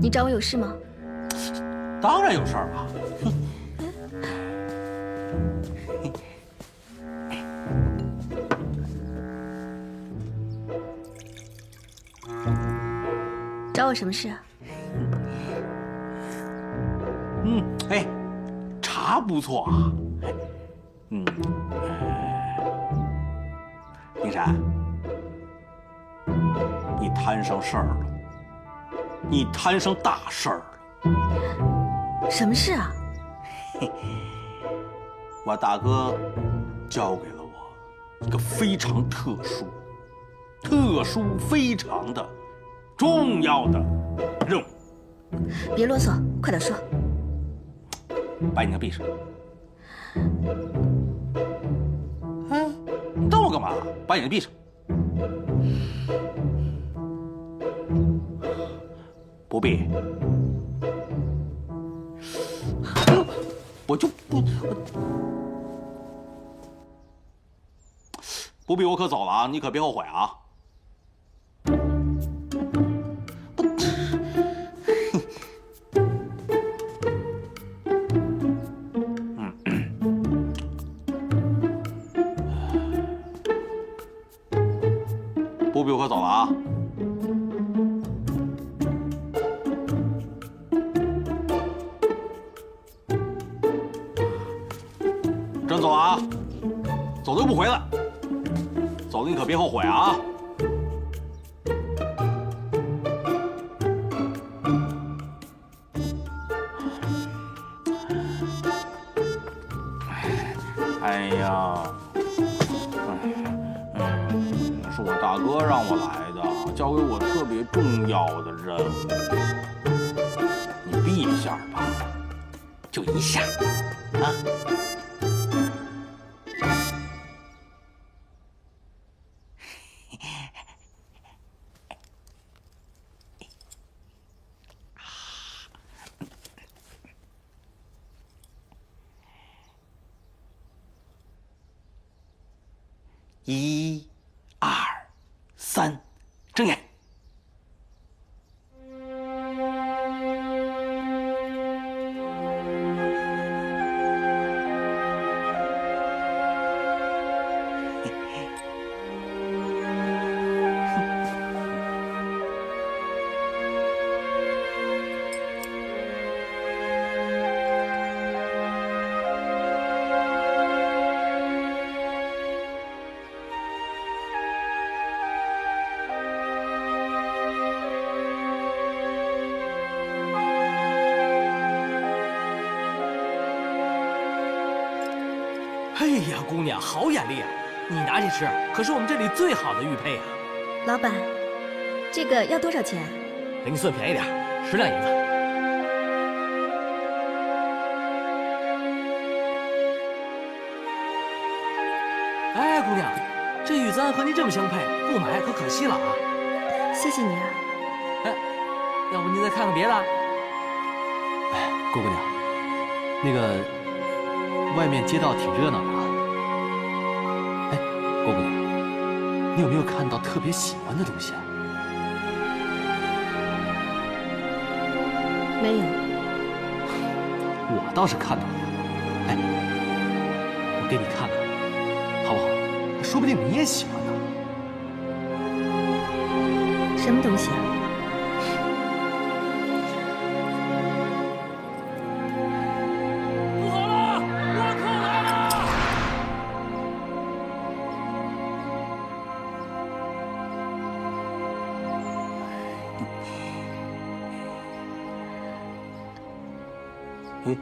你找我有事吗？当然有事儿了。找我什么事啊？哎，茶不错啊。宁山，你摊上事儿了，你摊上大事儿了。什么事啊？我大哥交给了我一个非常特殊非常的重要的任务。别啰嗦，快点说。把眼睛闭上。你瞪我干嘛？把眼睛闭上。不必。我就不必，我可走了啊！你可别后悔啊！不必，我可走了啊！真走了啊！走了又不回来，走了你可别后悔啊！哎呀，是我大哥让我来的，交给我特别重要的任务。你闭一下吧，就一下，啊。1、2、3，睁眼。哎呀，姑娘好眼力啊！你拿去吃，可是我们这里最好的玉佩啊！老板，这个要多少钱？给你算便宜点，10两银子。哎，姑娘，这玉簪和您这么相配，不买可可惜了啊！谢谢你啊。哎，要不您再看看别的？哎，郭姑娘，那个外面街道挺热闹的啊。哎，郭姑娘，你有没有看到特别喜欢的东西啊？没有。我倒是看到了。哎，我给你看看，好不好？说不定你也喜欢呢。什么东西啊？不好了，倭寇来了！嘿，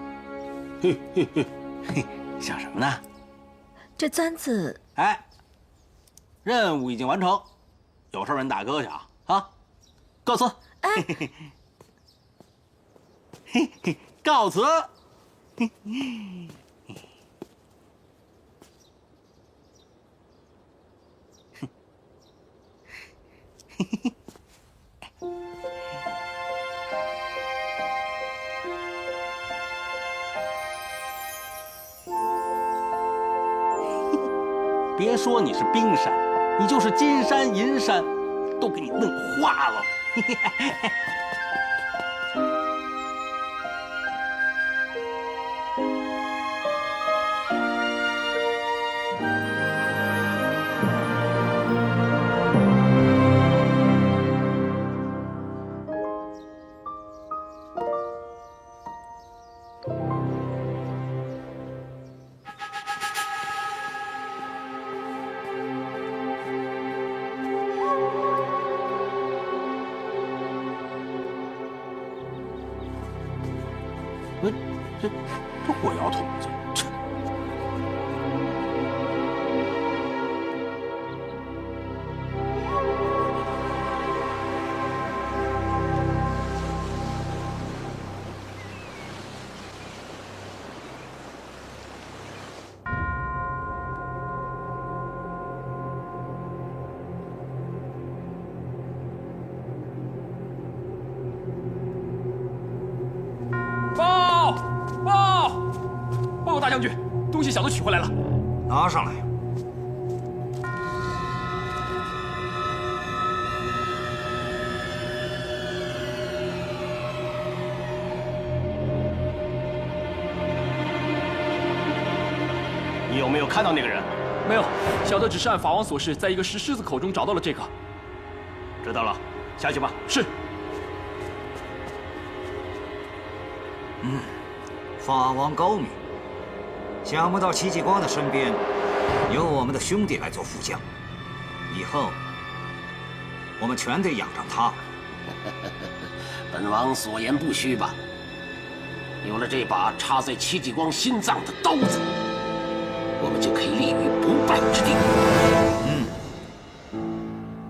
想什么呢？这簪子，哎，任务已经完成，有事问大哥去啊！啊，告辞。哎，嘿嘿，告辞。别说你是冰山，你就是金山银山，都给你弄化了。这火药桶子。 报告大将军，东西小的取回来了，拿上来。你有没有看到那个人？没有，小的只是按法王所示，在一个石狮子口中找到了这个。知道了，下去吧。是。 法王高明，想不到戚继光的身边有我们的兄弟来做副将，以后我们全得仰仗他。本王所言不虚吧？有了这把插在戚继光心脏的刀子，我们就可以立于不败之地。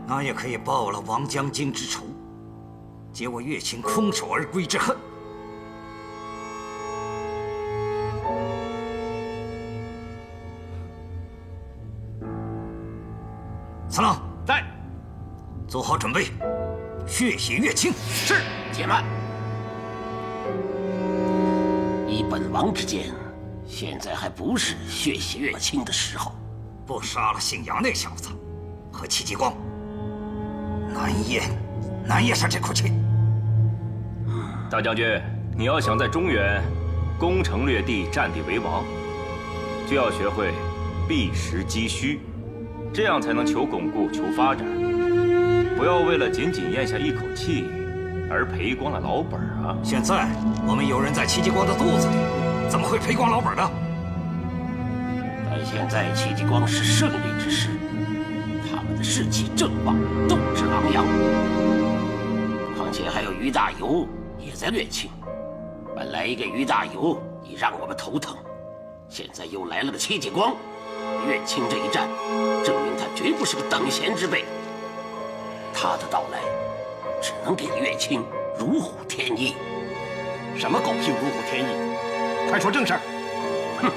那也可以报了王将军之仇，解我乐清空手而归之恨。 三郎在，做好准备，血洗乐清。是，且慢。依本王之见，现在还不是血洗乐清的时候。不杀了姓杨那小子和戚继光，难咽下这口气。大将军，你要想在中原攻城略地、占地为王，就要学会避实击虚。 这样才能求巩固、求发展，不要为了仅仅咽下一口气而赔光了老本啊！现在我们有人在戚继光的肚子里，怎么会赔光老本呢？但现在戚继光是胜利之时，他们的士气正旺，斗志昂扬。况且还有于大猷也在乐清，本来一个于大猷已让我们头疼，现在又来了个戚继光。 乐清这一战，证明他绝不是个等闲之辈。他的到来，只能给乐清如虎添翼。什么狗屁如虎添翼？快说正事儿！哼，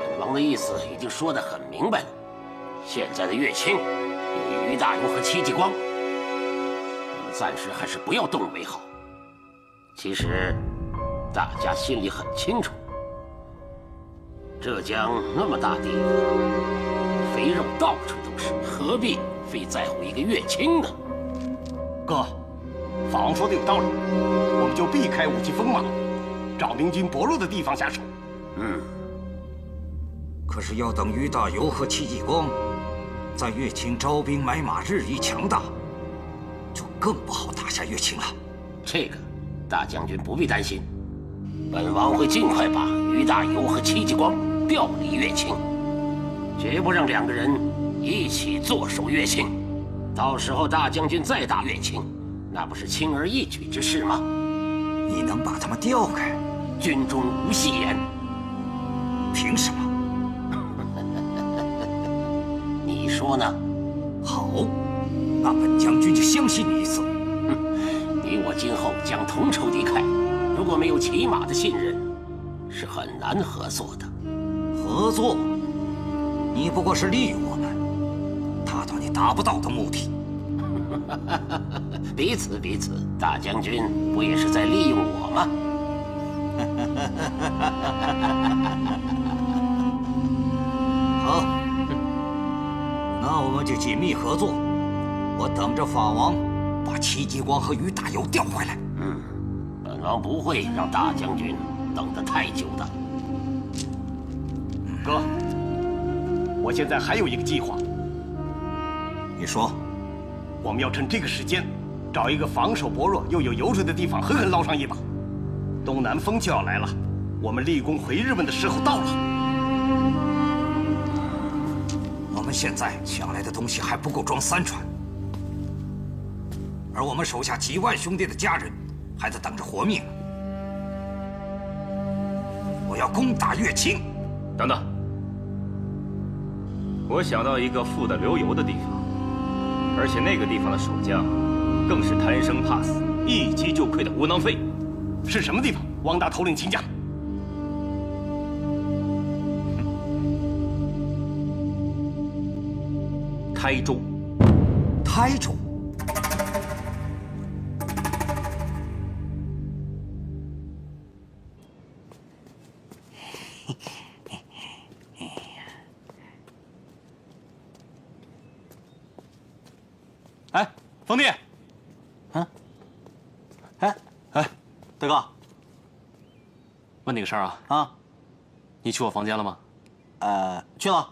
本王的意思已经说得很明白了。现在的乐清有于大猷和戚继光，我们暂时还是不要动为好。其实，大家心里很清楚。 浙江那么大地方，肥肉到处都是，何必非在乎一个乐清呢？哥，法王说的有道理，我们就避开武器锋芒，找明军薄弱的地方下手。可是要等于大猷和戚继光在乐清招兵买马，日益强大，就更不好打下乐清了。这个，大将军不必担心，本王会尽快把于大猷和戚继光 调离乐清，绝不让两个人一起坐守乐清。到时候大将军再打乐清，那不是轻而易举之事吗？你能把他们调开？军中无戏言。凭什么？你说呢？好，那本将军就相信你一次。你我今后将同仇敌忾，如果没有起码的信任，是很难合作的。 合作，你不过是利用我们，达到你达不到的目的。彼此，大将军不也是在利用我吗？好，那我们就紧密合作。我等着法王把戚继光和于大猷调回来。本王不会让大将军等得太久的。 哥，我现在还有一个计划。你说，我们要趁这个时间，找一个防守薄弱又有油水的地方，狠狠捞上一把。东南风就要来了，我们立功回日本的时候到了。我们现在抢来的东西还不够装3船，而我们手下几万兄弟的家人还在等着活命。要攻打乐清。等等，我想到一个富得流油的地方，而且那个地方的守将更是贪生怕死、一击就溃的窝囊废。是什么地方？王大头领，请讲。台州。台州。哎，冯弟，哎，大哥，问你个事儿啊。啊，你去我房间了吗？去了，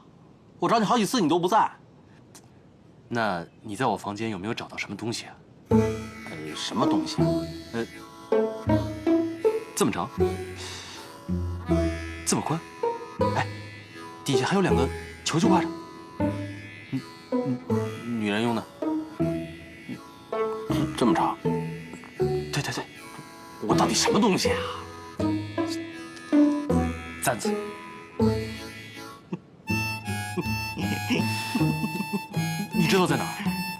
我找你好几次，你都不在。那你在我房间有没有找到什么东西啊？什么东西？这么长，这么宽，哎，底下还有2个球挂着，女人用的，这么长？对对对，我到底什么东西啊？簪子。你知道在哪儿？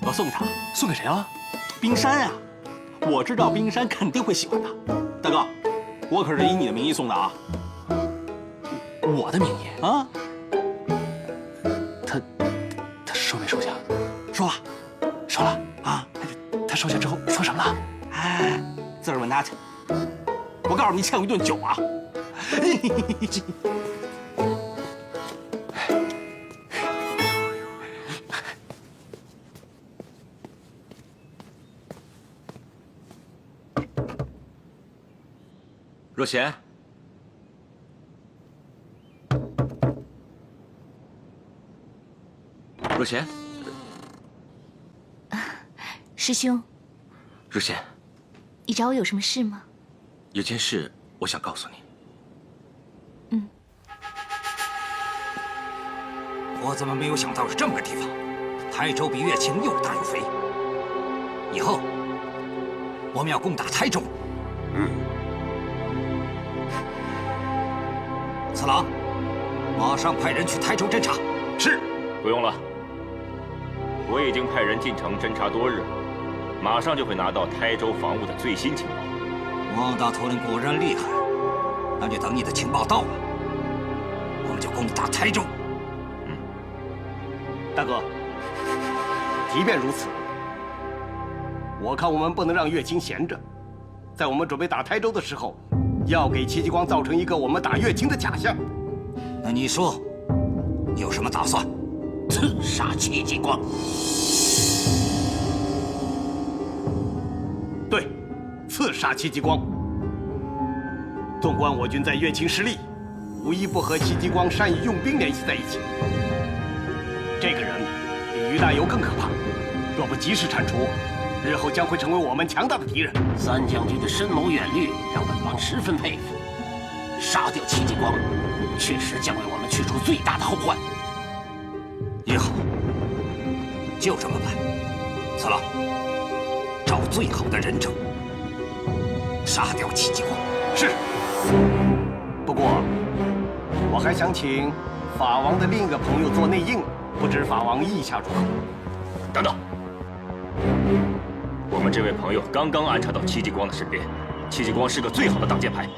我送给他。送给谁了？冰山啊，我知道冰山肯定会喜欢他。大哥，我可是以你的名义送的啊。我的名义啊？他收没收下？收了，收了啊。他收下之后说什么了？哎，自个儿问他去。我告诉你，欠我一顿酒啊！若贤，若贤，师兄，若贤，你找我有什么事吗？有件事我想告诉你。我怎么没有想到是这么个地方？台州比乐清又大又肥。以后我们要攻打台州。次郎，马上派人去台州侦查。是，不用了。我已经派人进城侦查多日，马上就会拿到台州防务的最新情报。王大头领果然厉害，那就等你的情报到了，我们就攻打台州。大哥，即便如此，我看我们不能让乐清闲着，在我们准备打台州的时候，要给戚继光造成一个我们打乐清的假象。那你说，你有什么打算？刺杀戚继光。对，刺杀戚继光。纵观我军在乐清实力，无一不和戚继光善于用兵联系在一起。这个人比于大猷更可怕，若不及时铲除，日后将会成为我们强大的敌人。三将军的深谋远虑让本王十分佩服。杀掉戚继光，确实将为我们去除最大的后患。也好，就这么办。次郎，找最好的人证，杀掉戚继光。是。不过，我还想请法王的另一个朋友做内应，不知法王意下如何？等等，我们这位朋友刚刚安插到戚继光的身边，戚继光是个最好的挡箭牌。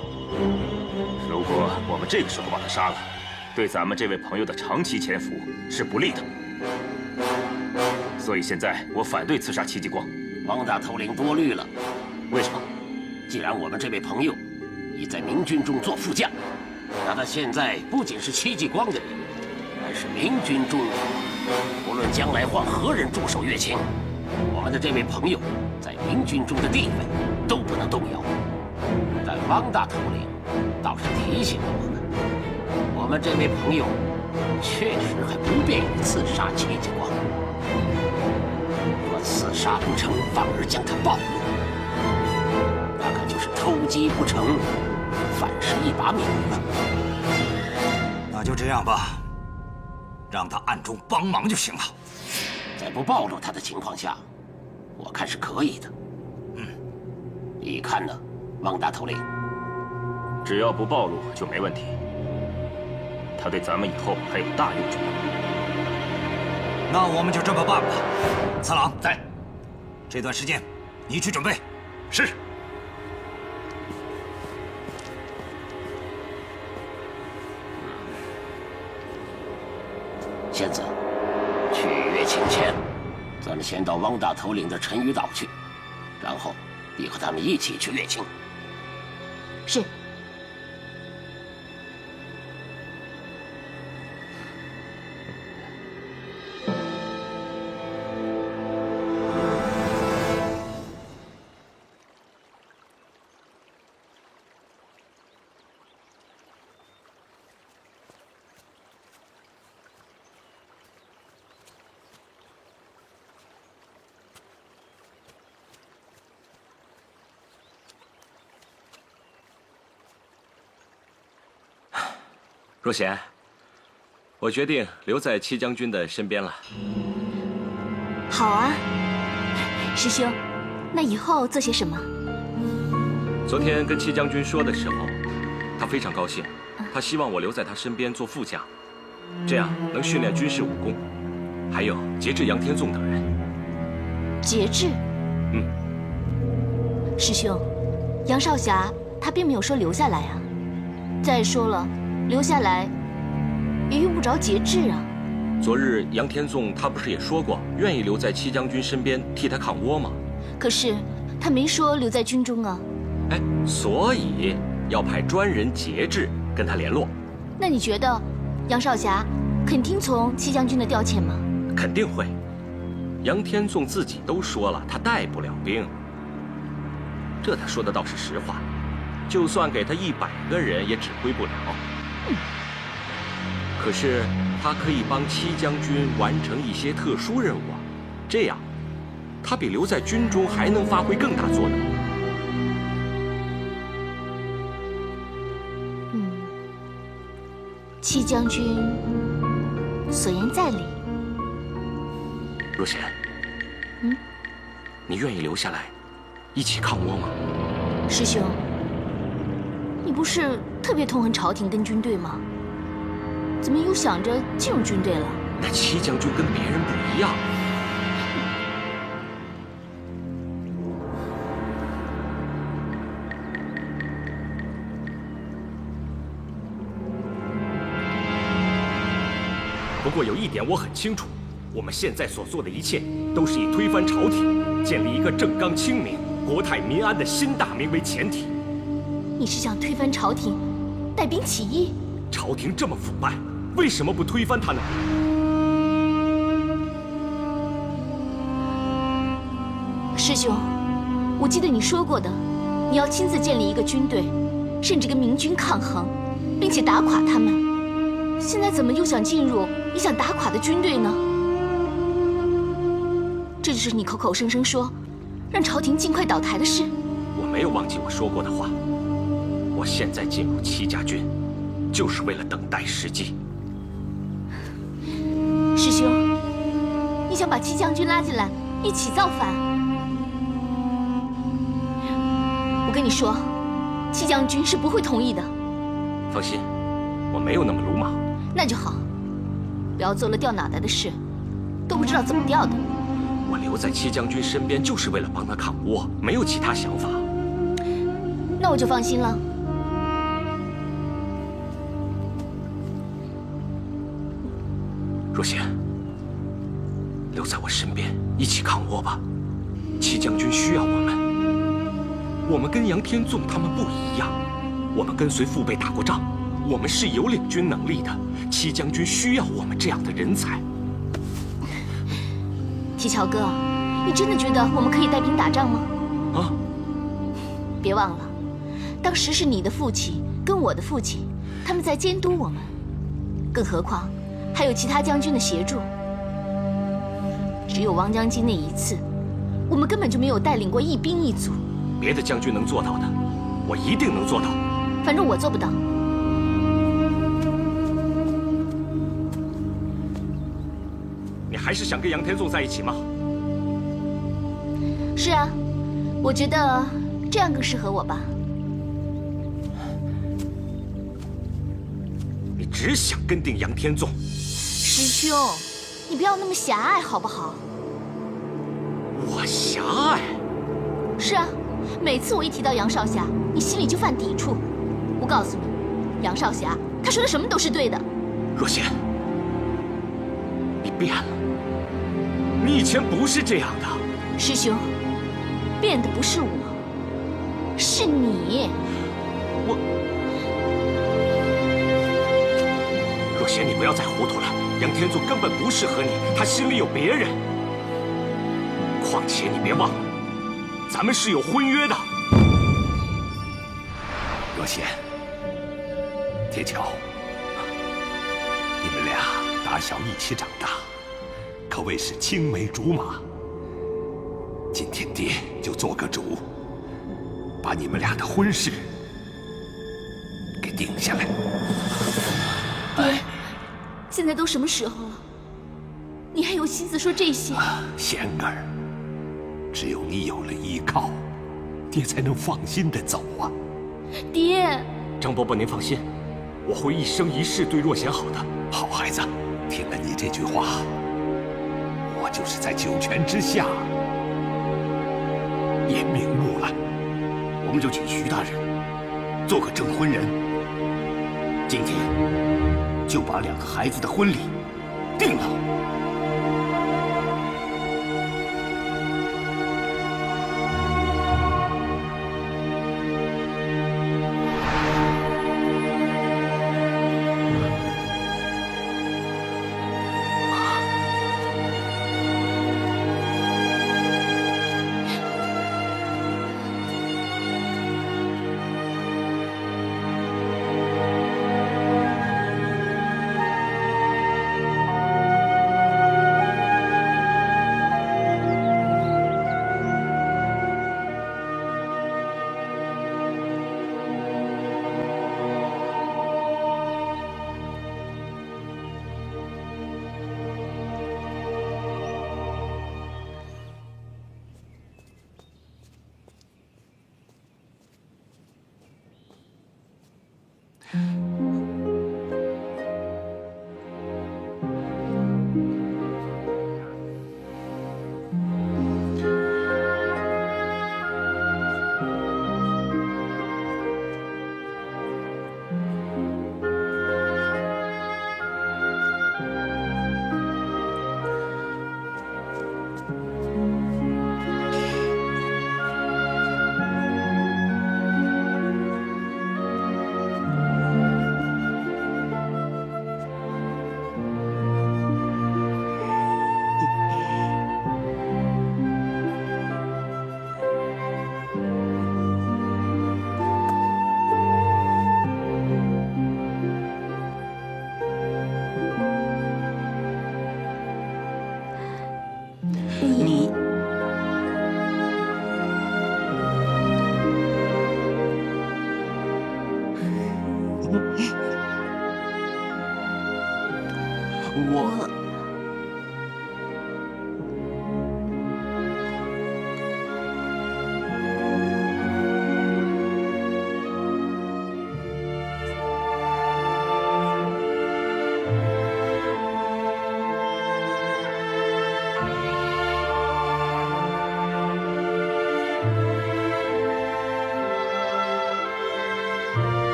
如果我们这个时候把他杀了，对咱们这位朋友的长期潜伏是不利的。所以现在我反对刺杀戚继光。王大头领多虑了。为什么？既然我们这位朋友已在明军中做副将，那他现在不仅是戚继光的人，还是明军中无论将来换何人驻守乐清，我们的这位朋友在明军中的地位都不能动摇。但汪大头领倒是提醒了我们这位朋友确实还不便于刺杀戚继光。若刺杀不成，反而将他暴露，那可就是偷鸡不成，反是一把米了。那就这样吧，让他暗中帮忙就行了。在不暴露他的情况下，我看是可以的。你看呢，汪大头领？只要不暴露就没问题。他对咱们以后还有大用处。那我们就这么办吧。次郎在，这段时间你去准备。是。仙子，去乐清前，咱们先到汪大头领的沉鱼岛去，然后你和他们一起去乐清。是。若贤，我决定留在戚将军的身边了。好啊，师兄，那以后做些什么？昨天跟戚将军说的时候，他非常高兴，他希望我留在他身边做副将，这样能训练军事武功，还有节制杨天纵等人。节制？嗯。师兄，杨少侠他并没有说留下来啊。再说了。留下来，也用不着节制啊。昨日杨天纵他不是也说过，愿意留在戚将军身边替他抗倭吗？可是他没说留在军中啊。哎，所以要派专人节制跟他联络。那你觉得杨少侠肯听从戚将军的调遣吗？肯定会。杨天纵自己都说了，他带不了兵。这他说的倒是实话，就算给他100个人，也指挥不了。可是他可以帮戚将军完成一些特殊任务啊，这样他比留在军中还能发挥更大作用。戚将军所言在理。若贤，你愿意留下来一起抗倭吗？师兄，你不是特别痛恨朝廷跟军队吗？怎么又想着进入军队了？那戚将军跟别人不一样。不过有一点我很清楚，我们现在所做的一切，都是以推翻朝廷、建立一个正纲清明、国泰民安的新大明为前提。你是想推翻朝廷，带兵起义？朝廷这么腐败，为什么不推翻他呢？师兄，我记得你说过的，你要亲自建立一个军队，甚至跟明军抗衡，并且打垮他们。现在怎么又想进入你想打垮的军队呢？这就是你口口声声说让朝廷尽快倒台的事。我没有忘记我说过的话。我现在进入戚家军，就是为了等待时机。师兄，你想把戚将军拉进来一起造反？我跟你说，戚将军是不会同意的。放心，我没有那么鲁莽。那就好，不要做了掉脑袋的事，都不知道怎么掉的。我留在戚将军身边就是为了帮他抗倭，没有其他想法。那我就放心了。若贤，留在我身边一起抗倭吧。戚将军需要我们。我们跟杨天纵他们不一样，我们跟随父辈打过仗，我们是有领军能力的。戚将军需要我们这样的人才。七巧哥，你真的觉得我们可以带兵打仗吗？啊！别忘了，当时是你的父亲跟我的父亲，他们在监督我们，更何况还有其他将军的协助。只有王将军那一次，我们根本就没有带领过一兵一卒。别的将军能做到的，我一定能做到。反正我做不到。你还是想跟杨天纵在一起吗？是啊，我觉得这样更适合我吧。只想跟定杨天纵。师兄，你不要那么狭隘好不好？我狭隘？是啊，每次我一提到杨少侠，你心里就犯抵触。我告诉你，杨少侠他说的什么都是对的。若仙，你变了，你以前不是这样的。师兄，变的不是我，是你。若仙，你不要再糊涂了。杨天纵根本不适合你，他心里有别人。况且你别忘了，咱们是有婚约的。若仙，铁桥，你们俩打小一起长大，可谓是青梅竹马。今天爹就做个主，把你们俩的婚事给定下来。爹，现在都什么时候了，你还有心思说这些？仙儿，只有你有了依靠，爹才能放心的走啊。爹，张伯伯您放心，我会一生一世对若贤好的。好孩子，听了你这句话，我就是在九泉之下也瞑目了。我们就请徐大人做个证婚人，今天就把两个孩子的婚礼定了。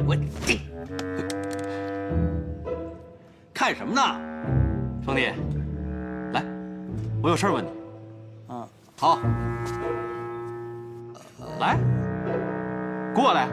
我看什么呢？兄弟，来，我有事问你。好，来，过来。